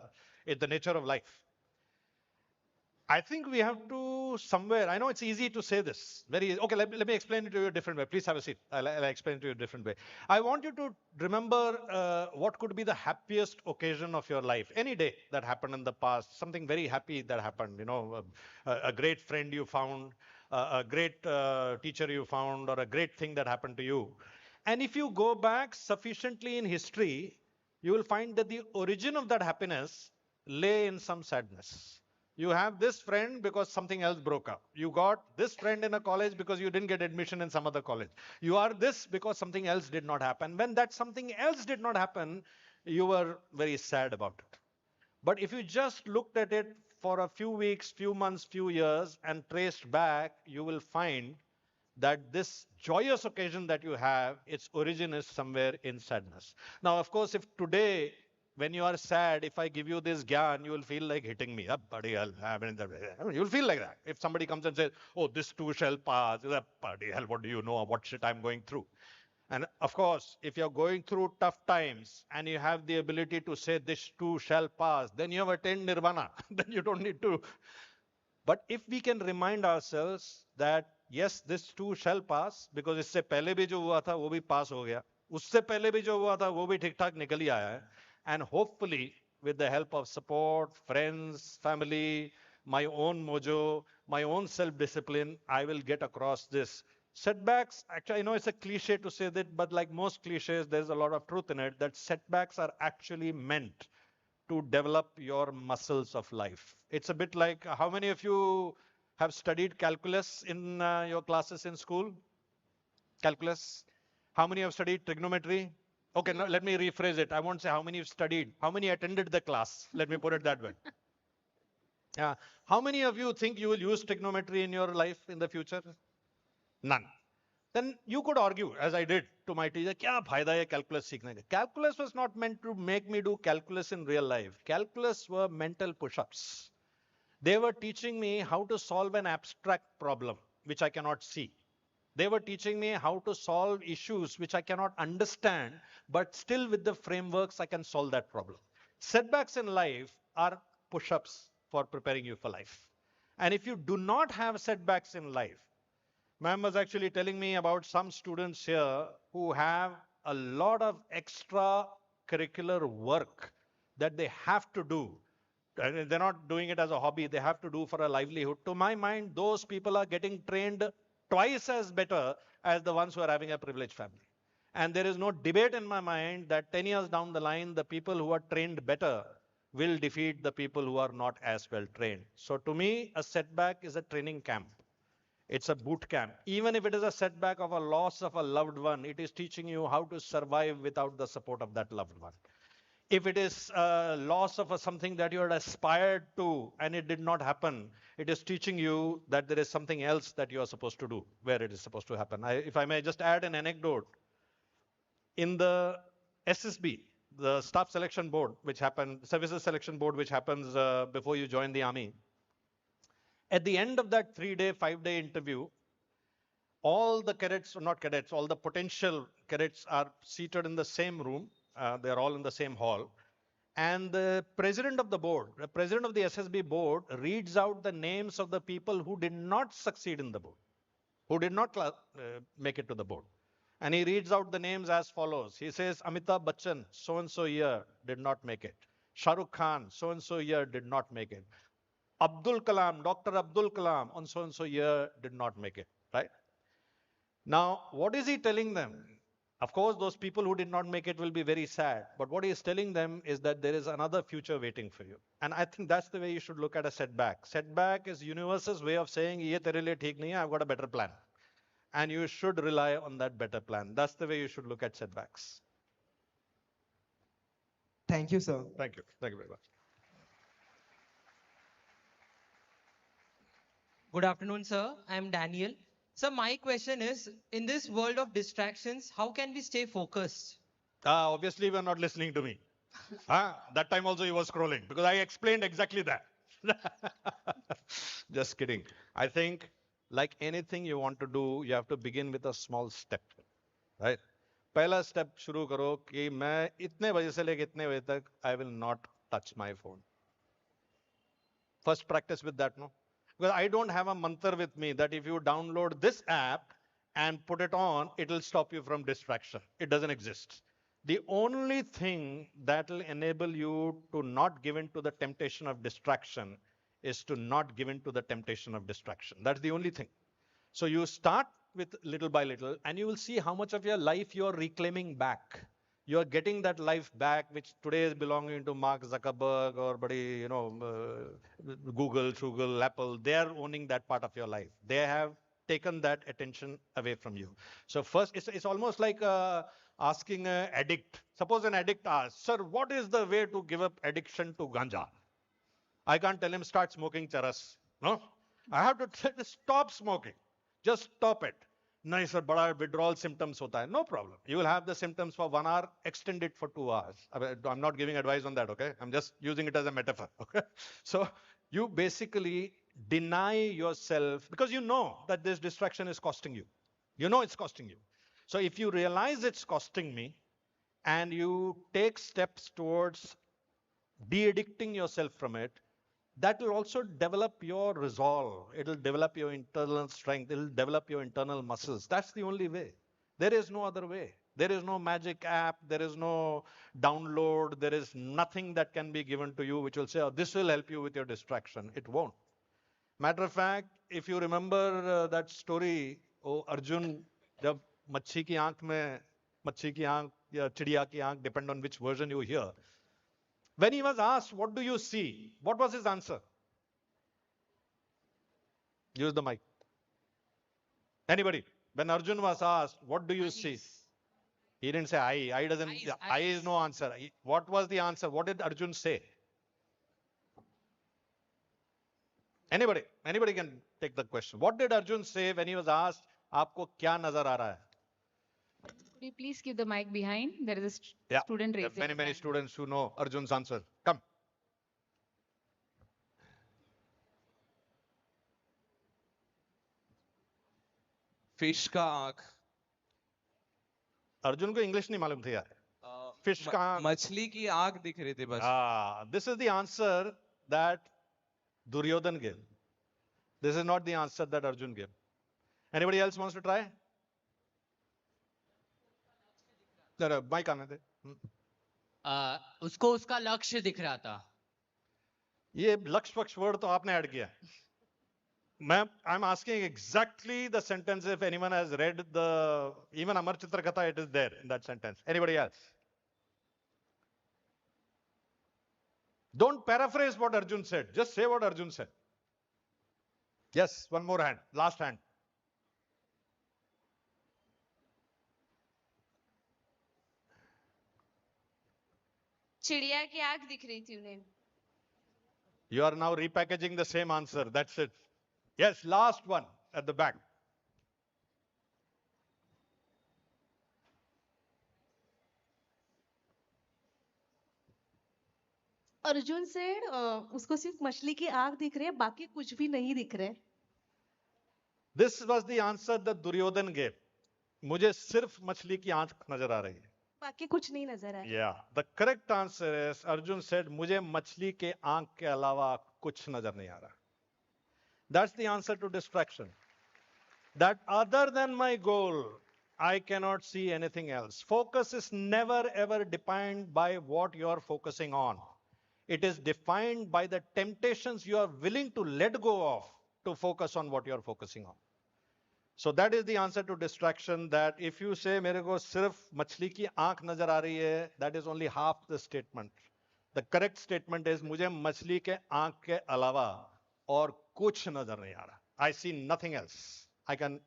S6: nature of life. I think we have to somewhere, I know it's easy to say this, okay, let me explain it to you a different way. Please have a seat. I'll explain it to you a different way. I want you to remember what could be the happiest occasion of your life. Any day that happened in the past, something very happy that happened, a great friend you found, a great teacher you found, or a great thing that happened to you. And if you go back sufficiently in history, you will find that the origin of that happiness lay in some sadness. You have this friend because something else broke up. You got this friend in a college because you didn't get admission in some other college. You are this because something else did not happen. When that something else did not happen, you were very sad about it. But if you just looked at it for a few weeks, few months, few years and traced back, you will find that this joyous occasion that you have, its origin is somewhere in sadness. Now, of course, if today, when you are sad, if I give you this gyan, you will feel like hitting me up, buddy. You'll feel like that. If somebody comes and says, oh, this too shall pass, buddy, hell, what do you know? What shit I'm going through? And of course, if you're going through tough times and you have the ability to say this too shall pass, then you have attained nirvana. Then you don't need to. But if we can remind ourselves that yes, this too shall pass, because इससे पहले भी जो हुआ था वो भी pass हो गया, उससे पहले भी जो हुआ था वो भी ठीक ठाक निकल ही आया है, and hopefully with the help of support, friends, family, my own mojo, my own self-discipline, I will get across this. Setbacks, actually, I know it's a cliche to say that, but like most cliches, there's a lot of truth in it, that setbacks are actually meant to develop your muscles of life. It's a bit like, how many of you have studied calculus in your classes in school? Calculus. How many have studied trigonometry? Okay, now let me rephrase it. I won't say how many have studied. How many attended the class? Let me put it that way. How many of you think you will use trigonometry in your life in the future? None. Then you could argue, as I did to my teacher, kya fayda hai calculus seekhne ka? Calculus was not meant to make me do calculus in real life. Calculus were mental push-ups. They were teaching me how to solve an abstract problem, which I cannot see. They were teaching me how to solve issues which I cannot understand, but still with the frameworks, I can solve that problem. Setbacks in life are push-ups for preparing you for life. And if you do not have setbacks in life, ma'am was actually telling me about some students here who have a lot of extra curricular work that they have to do. And they're not doing it as a hobby, they have to do for a livelihood. To my mind, those people are getting trained twice as better as the ones who are having a privileged family. And there is no debate in my mind that 10 years down the line, the people who are trained better will defeat the people who are not as well trained. So to me, a setback is a training camp. It's a boot camp. Even if it is a setback of a loss of a loved one, it is teaching you how to survive without the support of that loved one. If it is a loss of something that you had aspired to and it did not happen, it is teaching you that there is something else that you are supposed to do, where it is supposed to happen. If I may just add an anecdote. In the SSB, the staff selection board, which happens, services selection board, which happens before you join the army, at the end of that 3-day, 5-day interview, all the cadets, not cadets, all the potential cadets are seated in the same room. They're all in the same hall. And the president of the board, the president of the SSB board, reads out the names of the people who did not succeed in the board, who did not make it to the board. And he reads out the names as follows. He says, Amitabh Bachchan, so-and-so year, did not make it. Shah Rukh Khan, so-and-so year, did not make it. Abdul Kalam, Dr. Abdul Kalam, on so-and-so year, did not make it, right? Now, what is he telling them? Of course, those people who did not make it will be very sad. But what he is telling them is that there is another future waiting for you. And I think that's the way you should look at a setback. Setback is universe's way of saying, ye tere liye theek nahi hai, I've got a better plan. And you should rely on that better plan. That's the way you should look at setbacks.
S8: Thank you, sir.
S6: Thank you. Thank you very much.
S9: Good afternoon, sir. I'm Daniel. So my question is, in this world of distractions, how can we stay focused?
S6: Obviously, you are not listening to me. That time also you were scrolling because I explained exactly that. Just kidding. I think like anything you want to do, you have to begin with a small step, right? पहला step शुरू करो कि मैं इतने बजे से लेकर इतने बजे तक I will not touch my phone. First practice with that, no? Because I don't have a mantra with me that if you download this app and put it on, it will stop you from distraction. It doesn't exist. The only thing that will enable you to not give in to the temptation of distraction is to not give in to the temptation of distraction. That's the only thing. So you start with little by little, and you will see how much of your life you are reclaiming back. You are getting that life back, which today is belonging to Mark Zuckerberg or Google, Apple. They are owning that part of your life. They have taken that attention away from you. So first, it's almost like asking an addict. Suppose an addict asks, sir, what is the way to give up addiction to ganja? I can't tell him start smoking charas. No, I have to tell him stop smoking. Just stop it. No, sir, bada withdrawal symptoms hota hai. No problem. You will have the symptoms for 1 hour, extend it for 2 hours. I'm not giving advice on that, okay? I'm just using it as a metaphor, okay? So you basically deny yourself because you know that this distraction is costing you. You know it's costing you. So if you realize it's costing me and you take steps towards de-addicting yourself from it, that will also develop your resolve. It will develop your internal strength. It will develop your internal muscles. That's the only way. There is no other way. There is no magic app. There is no download. There is nothing that can be given to you which will say, oh, this will help you with your distraction. It won't. Matter of fact, if you remember that story, Arjun, jab machhi ki aankh mein, machhi ki aankh ya chidiya ki aankh, depend on which version you hear. When he was asked, what do you see? What was his answer? Use the mic. Anybody? When Arjun was asked, what do you see? He didn't say eye. Eye doesn't. Eye is no answer. What was the answer? What did Arjun say? Anybody? Anybody can take the question. What did Arjun say when he was asked, "Aapko kya nazar aa raha hai?"
S4: Could you please keep the mic behind? There is a student raising.
S6: There are many students who know Arjun's answer. Come.
S10: Fish का आंख.
S6: अर्जुन को English नहीं मालूम थी यार. Fish का आंख.
S10: मछली की आंख दिख रही थी बस.
S6: This is the answer that Duryodhan gave. This is not the answer that Arjun gave. Anybody else wants to try? No, mic आने दे.
S9: उसको उसका लक्ष्य दिख रहा था.
S6: ये लक्ष्य पक्ष वर्ड तो आपने ऐड किया. I'm asking exactly the sentence. If anyone has read even Amar Chitra Katha, it is there in that sentence. Anybody else? Don't paraphrase what Arjun said. Just say what Arjun said. Yes, one more hand. Last hand.
S11: चिड़िया की आंख दिख रही थी उन्हें.
S6: You are now repackaging the same answer. That's it. Yes, last one at the back.
S12: Arjun said उसको सिर्फ मछली की आंख दिख रही है, बाकी कुछ भी नहीं दिख रहे.
S6: This was the answer that Duryodhan gave. मुझे सिर्फ मछली की आंख नजर आ रही है.
S12: बाकी कुछ नहीं नजर आया.
S6: Yeah, the correct answer is Arjun said मुझे मछली के आंख के अलावा कुछ नजर नहीं आ रहा. That's the answer to distraction. That other than my goal, I cannot see anything else. Focus is never ever defined by what you are focusing on. It is defined by the temptations you are willing to let go of to focus on what you are focusing on. So that is the answer to distraction, that if you say मेरे को सिर्फ मछली की आंख नजर आ रही है, that is only half the statement. The correct statement is मुझे मछली के आंख के अलावा और कुछ नजर नहीं आ रहा. I see nothing else. I can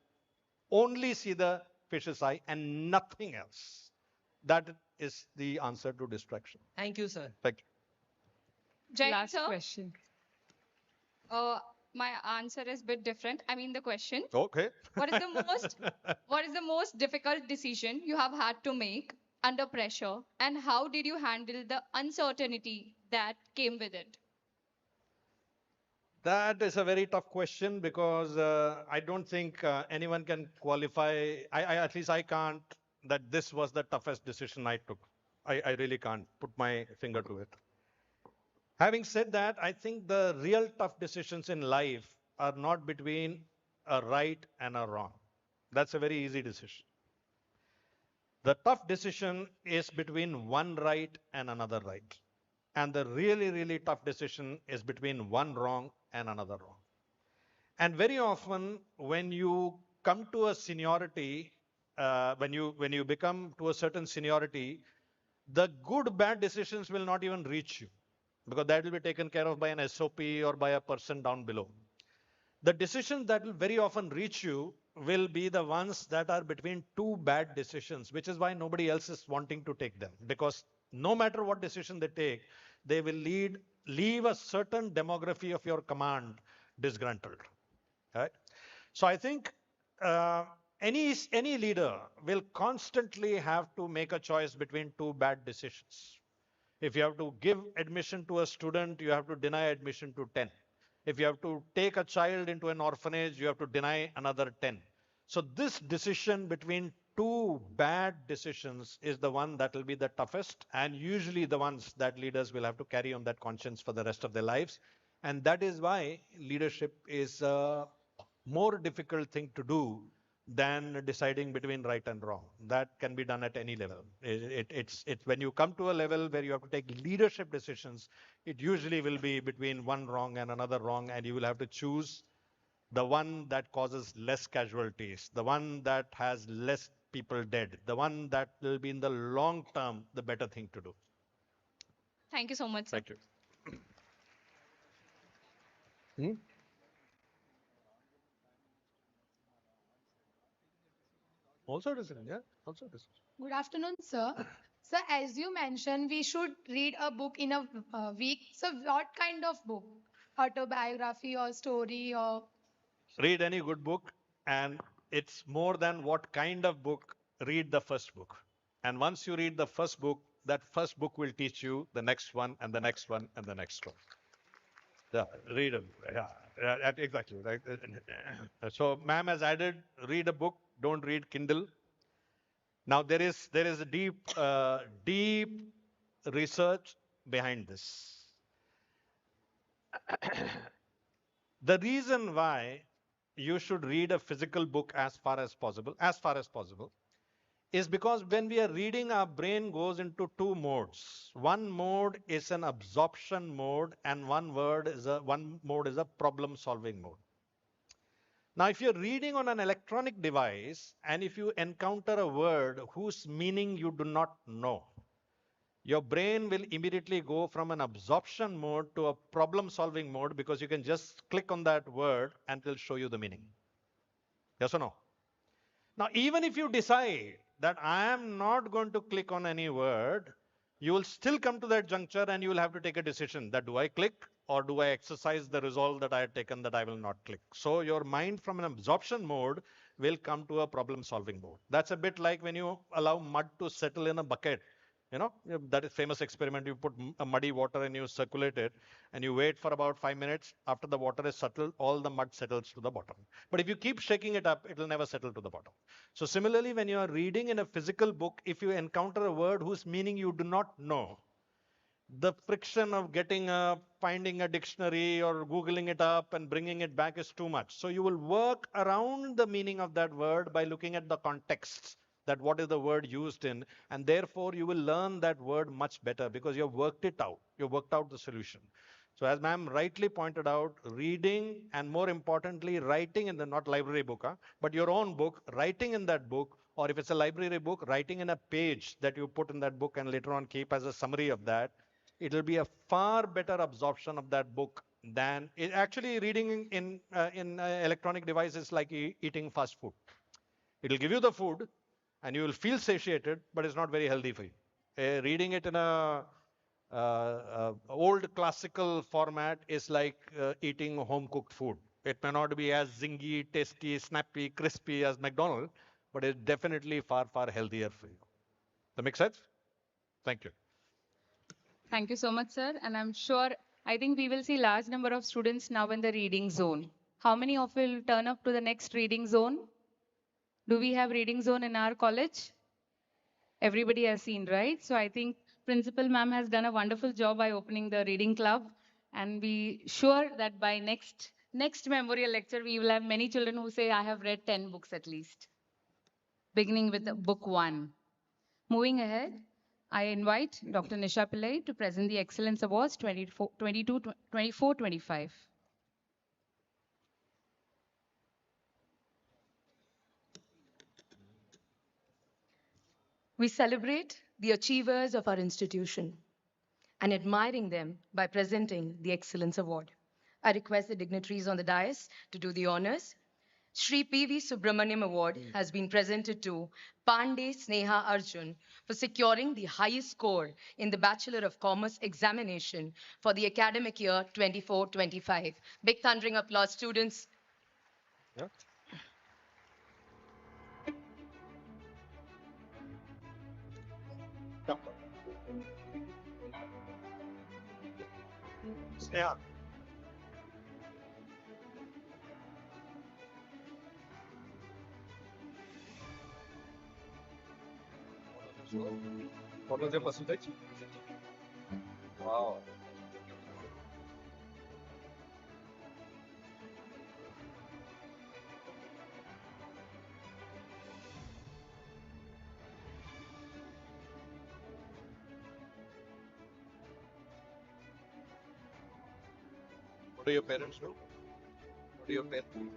S6: only see the fish's eye and nothing else. That is the answer to distraction.
S9: Thank you, sir.
S6: Thank you.
S11: Jai
S4: Last
S11: sir.
S4: question.
S11: My answer is a bit different. I mean the question.
S6: Okay.
S11: What is the most difficult decision you have had to make under pressure, and how did you handle the uncertainty that came with it?
S6: That is a very tough question because I don't think anyone can qualify. At least I can't, that this was the toughest decision I took. I really can't put my finger to it. Having said that, I think the real tough decisions in life are not between a right and a wrong. That's a very easy decision. The tough decision is between one right and another right. And the really, really tough decision is between one wrong and another wrong. And very often when you come to a seniority, when you become to a certain seniority, the good, bad decisions will not even reach you, because that will be taken care of by an SOP or by a person down below. The decisions that will very often reach you will be the ones that are between two bad decisions, which is why nobody else is wanting to take them. Because no matter what decision they take, they will leave a certain demography of your command disgruntled. Right? So I think any leader will constantly have to make a choice between two bad decisions. If you have to give admission to a student, you have to deny admission to 10. If you have to take a child into an orphanage, you have to deny another 10. So this decision between two bad decisions is the one that will be the toughest, and usually the ones that leaders will have to carry on that conscience for the rest of their lives. And that is why leadership is a more difficult thing to do than deciding between right and wrong. That can be done at any level. It's when you come to a level where you have to take leadership decisions, it usually will be between one wrong and another wrong, and you will have to choose the one that causes less casualties, the one that has less people dead, the one that will be in the long term the better thing to do.
S11: Thank you so much, sir.
S6: Thank you. Also decision, yeah, also decision.
S13: Good afternoon, sir. Sir, as you mentioned, we should read a book in a week. So what kind of book? Autobiography or story or?
S6: Read any good book, and it's more than what kind of book. Read the first book. And once you read the first book, that first book will teach you the next one and the next one and the next one. Yeah, read a book. Yeah, exactly. Right. So ma'am has added, read a book, don't read Kindle. Now there is a deep research behind this. The reason why you should read a physical book as far as possible, is because when we are reading, our brain goes into two modes. One mode is an absorption mode, and one mode is a problem-solving mode. Now, if you're reading on an electronic device, and if you encounter a word whose meaning you do not know, your brain will immediately go from an absorption mode to a problem-solving mode, because you can just click on that word and it will show you the meaning. Yes or no? Now, even if you decide that I am not going to click on any word, you will still come to that juncture and you will have to take a decision that do I click or do I exercise the resolve that I had taken that I will not click. So your mind from an absorption mode will come to a problem solving mode. That's a bit like when you allow mud to settle in a bucket. That is famous experiment. You put a muddy water and you circulate it and you wait for about 5 minutes. After the water is settled, all the mud settles to the bottom. But if you keep shaking it up, it will never settle to the bottom. So similarly, when you are reading in a physical book, if you encounter a word whose meaning you do not know, the friction of getting up, finding a dictionary or Googling it up and bringing it back is too much. So you will work around the meaning of that word by looking at the context, that what is the word used in, and therefore you will learn that word much better because you've worked it out. You've worked out the solution. So as ma'am rightly pointed out, reading and more importantly, writing in the, not library book, but your own book, writing in that book, or if it's a library book, writing in a page that you put in that book and later on keep as a summary of that, it will be a far better absorption of that book than actually reading in electronic devices like eating fast food. It will give you the food and you will feel satiated, but it's not very healthy for you. Reading it in a old classical format is like eating home cooked food. It may not be as zingy, tasty, snappy, crispy as McDonald's, but it's definitely far, far healthier for you. Does that make sense? Thank you.
S4: Thank you so much, sir. And I'm sure, I think we will see large number of students now in the reading zone. How many of you will turn up to the next reading zone? Do we have reading zone in our college? Everybody has seen, right? So I think Principal Ma'am has done a wonderful job by opening the reading club. And we sure that by next memorial lecture, we will have many children who say, I have read 10 books at least. Beginning with book 1. Moving ahead, I invite Dr. Nisha Pillai to present the Excellence Awards 24-25.
S14: We celebrate the achievers of our institution and admiring them by presenting the Excellence Award. I request the dignitaries on the dais to do the honors. Shri P.V. Subramaniam Award has been presented to Pandey Sneha Arjun for securing the highest score in the Bachelor of Commerce examination for the academic year 24-25. Big thundering applause, students.
S6: Yeah. Sneha. What was your percentage? Wow. What do your parents do? What do your parents do?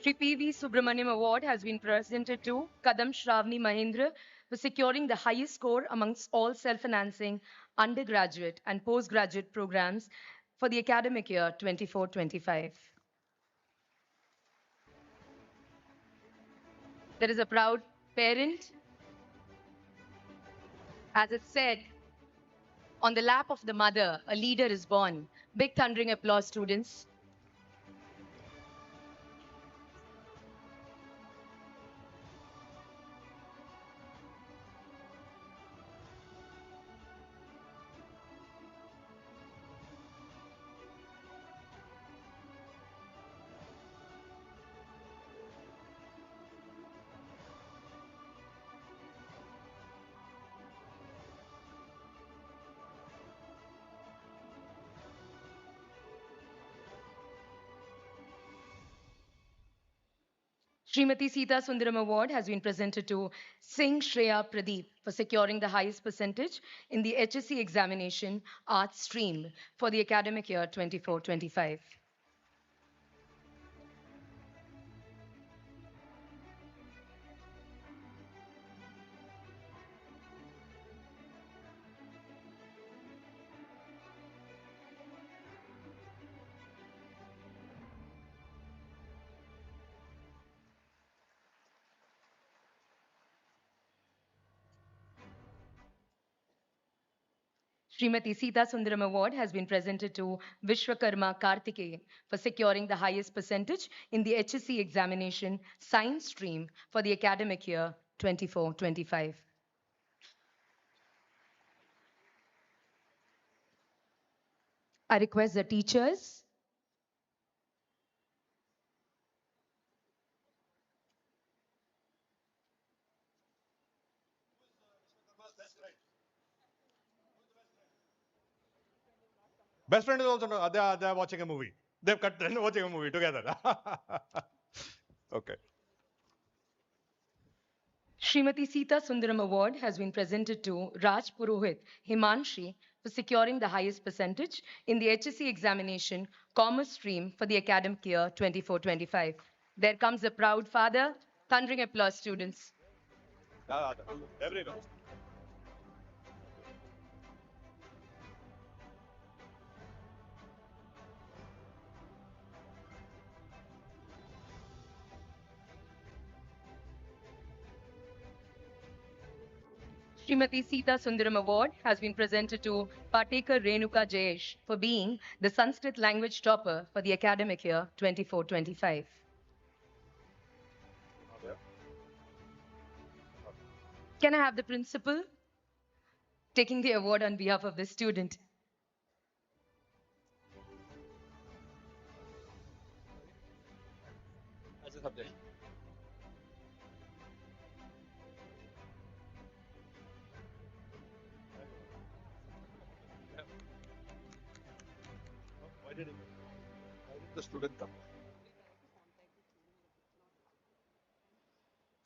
S14: Shri P.V. Subramaniam Award has been presented to Kadam Shravani Mahindra for securing the highest score amongst all self-financing undergraduate and postgraduate programs for the academic year 24-25. There is a proud parent. As it said, on the lap of the mother, a leader is born. Big thundering applause, students. Srimati Sita Sundaram Award has been presented to Singh Shreya Pradeep for securing the highest percentage in the HSC examination arts stream for the academic year 24-25. Srimati Sita Sundaram Award has been presented to Vishwakarma Karthikeyan for securing the highest percentage in the HSC examination science stream for the academic year 24-25. I request the teachers,
S6: Best friend is also no, they are watching a movie. They've cut they're watching a movie together. Okay.
S14: Srimati Sita Sundaram Award has been presented to Raj Purohit Himanshi for securing the highest percentage in the HSC examination commerce stream for the academic year 24-25. There comes a proud father. Thundering applause, students.
S6: Everyone.
S14: Srimati Sita Sundaram Award has been presented to Patekar Renuka Jayesh for being the Sanskrit language topper for the academic year 24-25. Can I have the principal taking the award on behalf of the student?
S6: As a subject. Why did the student come?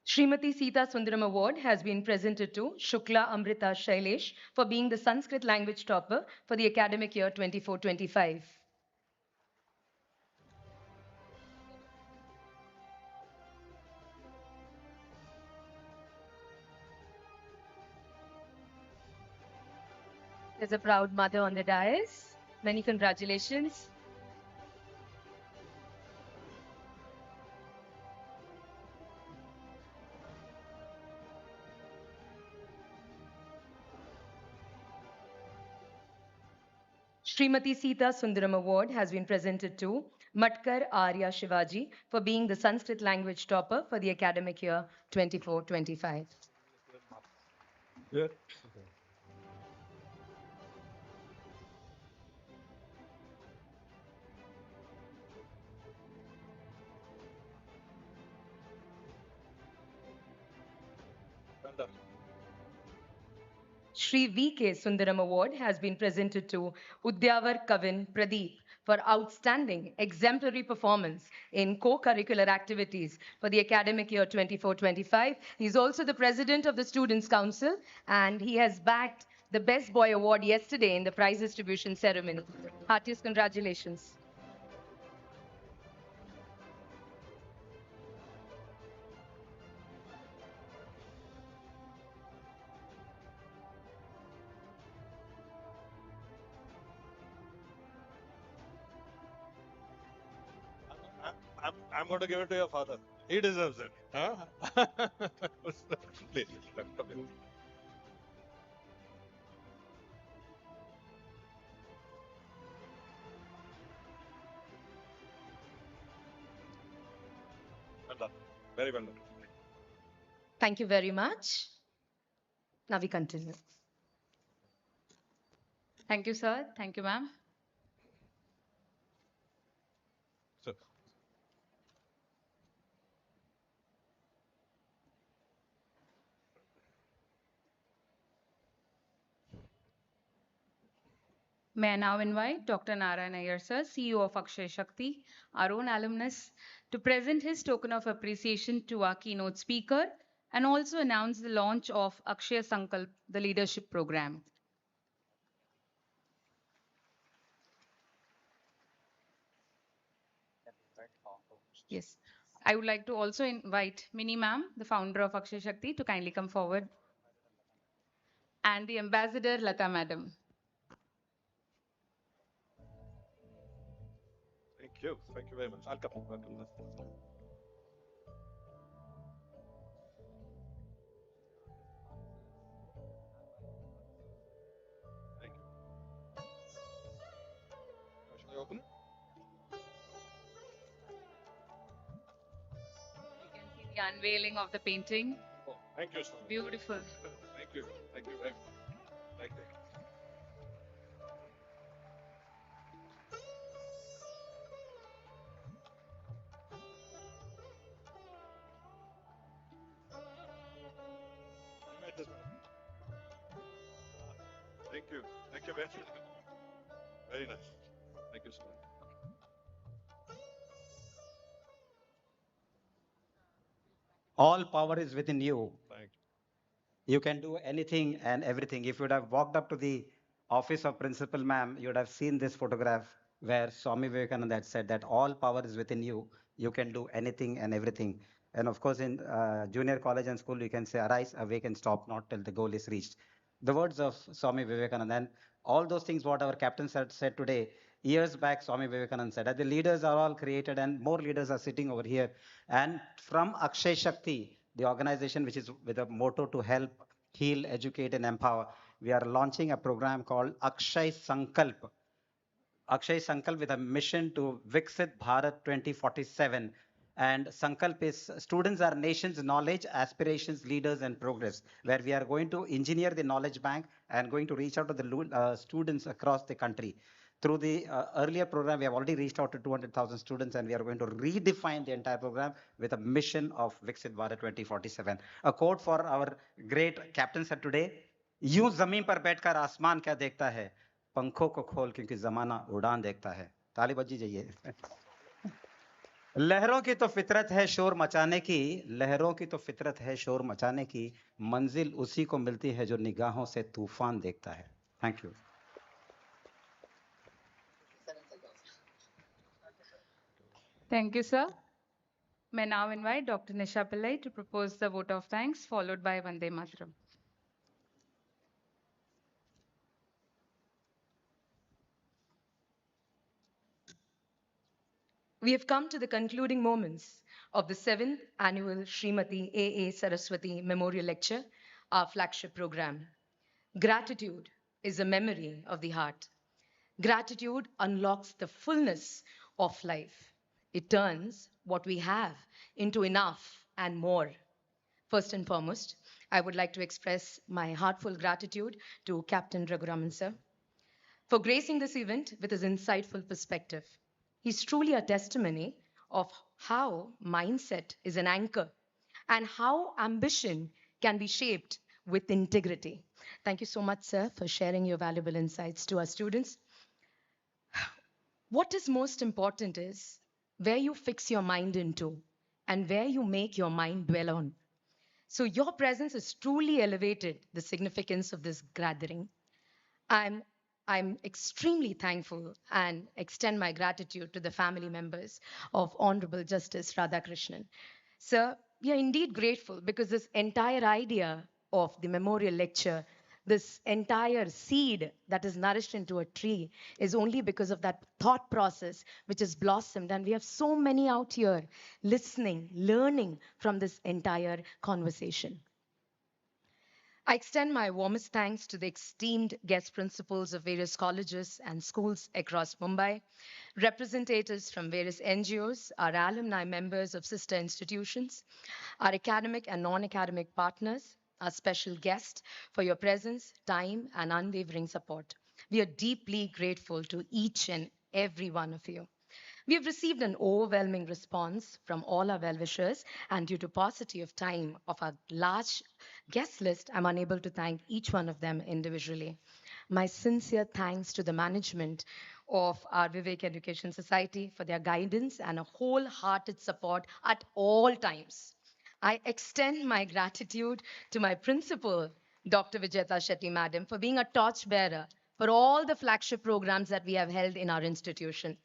S14: Srimati Sita Sundaram Award has been presented to Shukla Amrita Shailesh for being the Sanskrit language topper for the academic year 24-25. There's a proud mother on the dais. Many congratulations. Srimati Sita Sundaram Award has been presented to Matkar Arya Shivaji for being the Sanskrit language topper for the academic year 24-25.
S6: Yeah. Well done.
S14: Shri V.K. Sundaram Award has been presented to Udyavar Kavin Pradeep for outstanding exemplary performance in co-curricular activities for the academic year 24-25. He's also the president of the Students' Council, and he has bagged the Best Boy Award yesterday in the prize distribution ceremony. Heartiest congratulations.
S6: I'm going to give it to your father. He deserves it. Huh? Please, come here. Well done. Very well done.
S14: Thank you very much. Now we continue.
S4: Thank you, sir. Thank you, ma'am.
S6: So,
S4: May I now invite Dr. Narayan Iyer, sir, CEO of Akshay Shakti, our own alumnus, to present his token of appreciation to our keynote speaker and also announce the launch of Akshay Sankalp, the leadership program. Yes. I would like to also invite Mini Ma'am, the founder of Akshay Shakti, to kindly come forward. And the ambassador, Lata Madam.
S6: thank you. Thank you very much. I'll come. Thank you.
S4: unveiling of the painting.
S6: Thank you so much.
S4: Beautiful.
S6: Thank you. Thank you very much. Thank you. Thank you. Thank you very much. Very nice. Thank you so much.
S15: All power is within you.
S6: Thank
S15: You can do anything and everything. If you would have walked up to the office of principal ma'am, you would have seen this photograph where Swami Vivekananda had said that all power is within you. You can do anything and everything. And of course, in junior college and school, you can say, arise, awake, and stop not till the goal is reached. The words of Swami Vivekananda, and all those things what our captain said today, years back, Swami Vivekananda said that the leaders are all created and more leaders are sitting over here. And from Akshay Shakti, the organization which is with a motto to help, heal, educate, and empower, we are launching a program called Akshay Sankalp. Akshay Sankalp with a mission to Viksit Bharat 2047. And Sankalp is students are nation's knowledge, aspirations, leaders, and progress, where we are going to engineer the knowledge bank and going to reach out to the students across the country. Through the earlier program, we have already reached out to 200,000 students, and we are going to redefine the entire program with a mission of Viksit Bharat 2047. A quote for our great captain said today, यूं जमीन पर बैठकर आसमान क्या देखता है, पंखों को खोल क्योंकि जमाना उड़ान देखता है. ताली बजी जाइए. लहरों की तो फितरत है शोर मचाने की, लहरों की तो फितरत है शोर मचाने की, मंजिल उसी को मिलती है जो निगाहों से तूफान देखता है. Thank you.
S4: Thank you, sir. May now invite Dr. Nisha Pillai to propose the vote of thanks, followed by Vande Mataram.
S14: We have come to the concluding moments of the 7th annual Srimati A.A. Saraswathy Memorial Lecture, our flagship program. Gratitude is a memory of the heart. Gratitude unlocks the fullness of life. It turns what we have into enough and more. First and foremost, I would like to express my heartfelt gratitude to Captain RAGHU sir for gracing this event with his insightful perspective. He's truly a testimony of how mindset is an anchor and how ambition can be shaped with integrity. Thank you so much, sir, for sharing your valuable insights to our students. What is most important is where you fix your mind into and where you make your mind dwell on. So your presence has truly elevated the significance of this gathering. I'm extremely thankful and extend my gratitude to the family members of Honorable Justice Radhakrishnan. Sir, we are indeed grateful because this entire idea of the memorial lecture, this entire seed that is nourished into a tree is only because of that thought process which has blossomed. And we have so many out here listening, learning from this entire conversation. I extend my warmest thanks to the esteemed guest principals of various colleges and schools across Mumbai, representatives from various NGOs, our alumni members of sister institutions, our academic and non-academic partners, our special guest for your presence, time, and unwavering support. We are deeply grateful to each and every one of you. We have received an overwhelming response from all our well-wishers, and due to paucity of time of our large guest list, I'm unable to thank each one of them individually. My sincere thanks to the management of our Vivek Education Society for their guidance and a wholehearted support at all times. I extend my gratitude to my principal, Dr. Vijayata Shetty Madam, for being a torchbearer for all the flagship programs that we have held in our institution.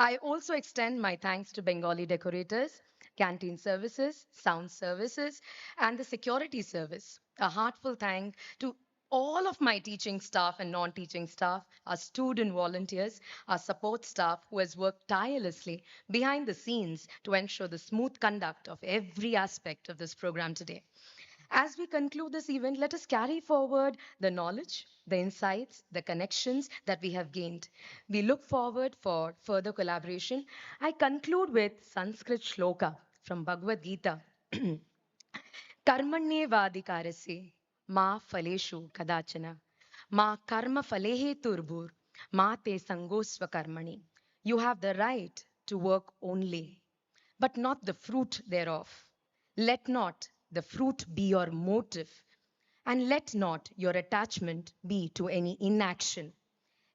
S14: I also extend my thanks to Bengali decorators, canteen services, sound services, and the security service. A heartfelt thank to all of my teaching staff and non-teaching staff, our student volunteers, our support staff who has worked tirelessly behind the scenes to ensure the smooth conduct of every aspect of this program today. As we conclude this event, let us carry forward the knowledge, the insights, the connections that we have gained. We look forward for further collaboration. I conclude with Sanskrit shloka from Bhagavad Gita, कर्मण्येवाधिकारस्य मा फलेषु कदाचन मा कर्मफलेः तुर्भुर् मा ते सङ्गोऽस्व कर्मणि. You have the right to work only, but not the fruit thereof. Let not the fruit be your motive, and let not your attachment be to any inaction.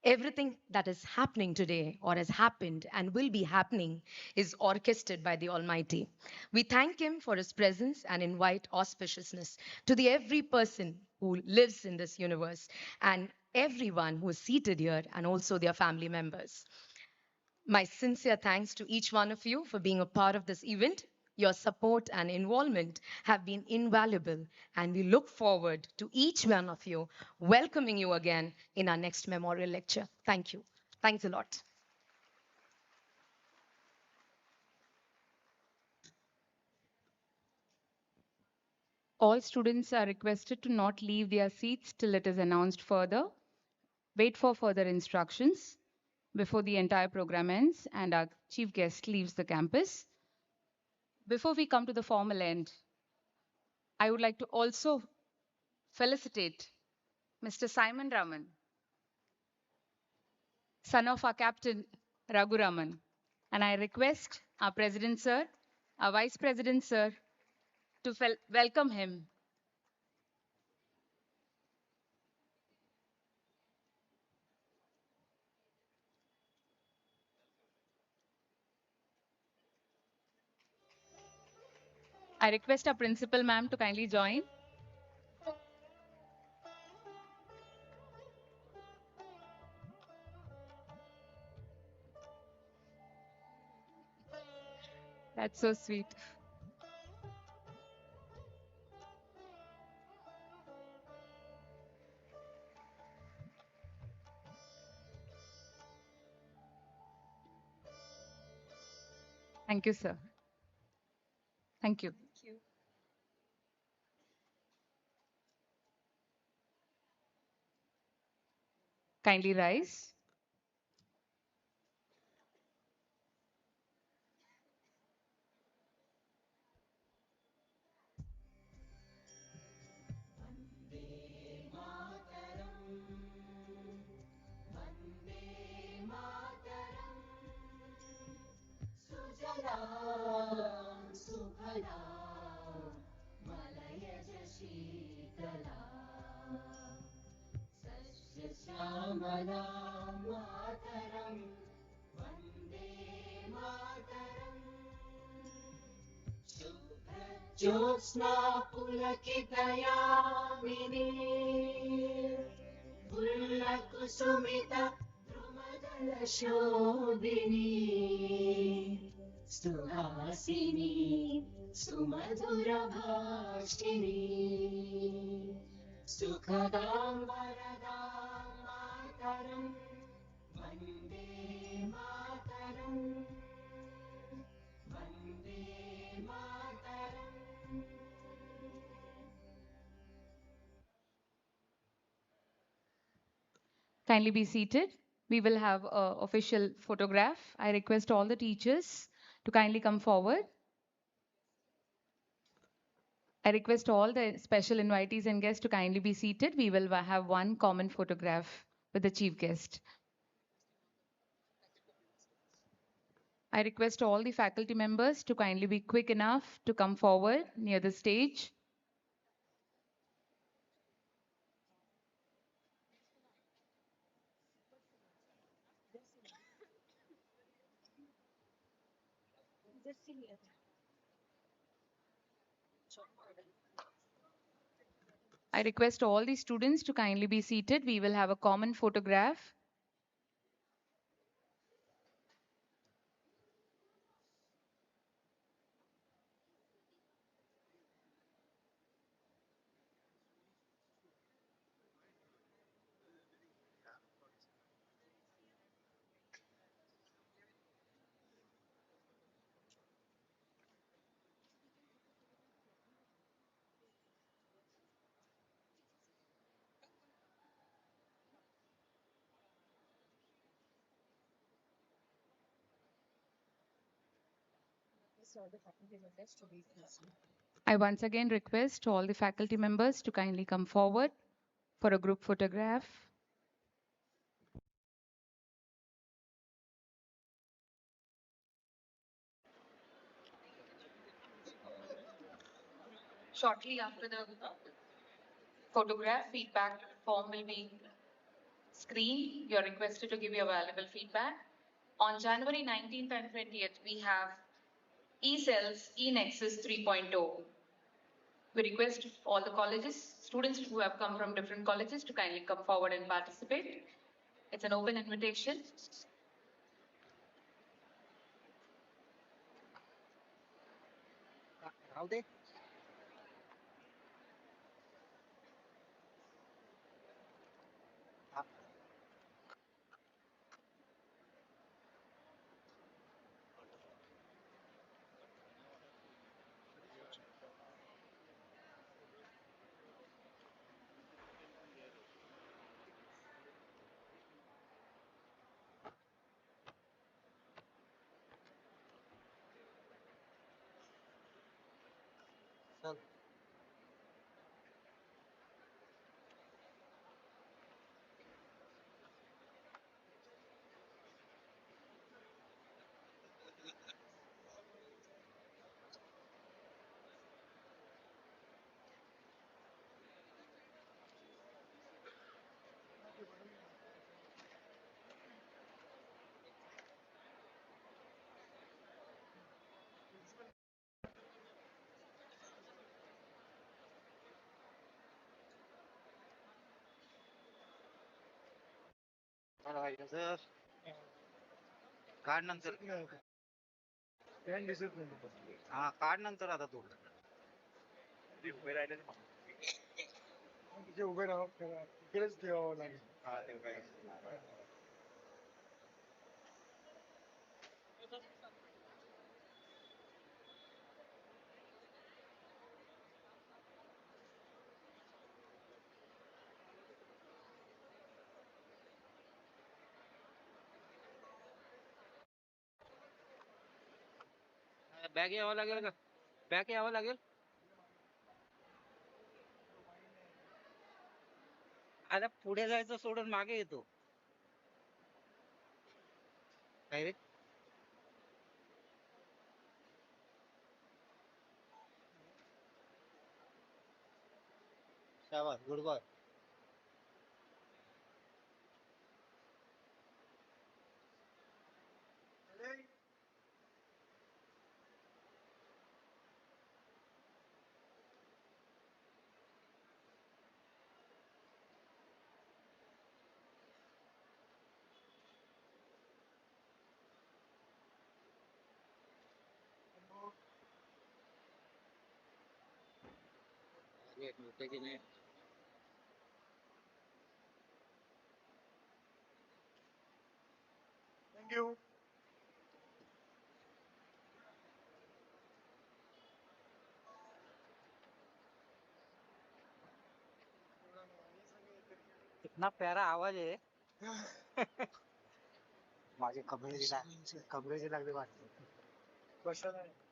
S14: Everything that is happening today or has happened and will be happening is orchestrated by the Almighty. We thank Him for His presence and invite auspiciousness to the every person who lives in this universe and everyone who is seated here and also their family members. My sincere thanks to each one of you for being a part of this event. Your support and involvement have been invaluable, and we look forward to each one of you welcoming you again in our next memorial lecture. Thank you. Thanks a lot.
S4: All students are requested to not leave their seats till it is announced further. Wait for further instructions before the entire program ends and our chief guest leaves the campus. Before we come to the formal end, I would like to also felicitate Mr. Simon Raman, son of our captain Raghu Raman. And I request our president sir, our vice president sir, to welcome him. I request our principal ma'am to kindly join. That's so sweet. Thank you, sir. Thank you. Kindly rise.
S2: Suphala मलयज Sheetla सस्य श्यामला मातरं वन्दे मातरम् शुभ्रज्योत्स्ना पुलकितयामिनी फुल्लकुसुमित द्रुमदलशोभिनी सुहासिनी सुमधुरभाषिणी सुखदां वरदां मातरं Vande Mataram Vande Mataram
S4: Kindly be seated. We will have an official photograph. I request all the teachers to kindly come forward. I request all the special invitees and guests to kindly be seated. We will have one common photograph with the chief guest. I request all the faculty members to kindly be quick enough to come forward near the stage. I request all the students to kindly be seated. We will have a common photograph.
S16: All the faculty members to be present.
S4: I once again request all the faculty members to kindly come forward for a group photograph.
S1: Shortly after the photograph, feedback form will be screened. You're requested to give your valuable feedback. On January 19th and 20th, we have eCells eNexus 3.0. We request all the colleges, students who have come from different colleges to kindly come forward and participate. It's an open invitation.
S16: How they? Sir. Sir card नंतर हा card नंतर आता तू उभे राहिले उभे राहा इकडेच ठेवावं लागेल हा ते काय बॅग यावं लागेल का बॅग यावं लागेल आता पुढे जायचं सोडून मागे येतो काय रे शाबास गुड बॉय की नाही थँक्यू कितना प्यारा आवाज है माझे कमरेची लागली वाटते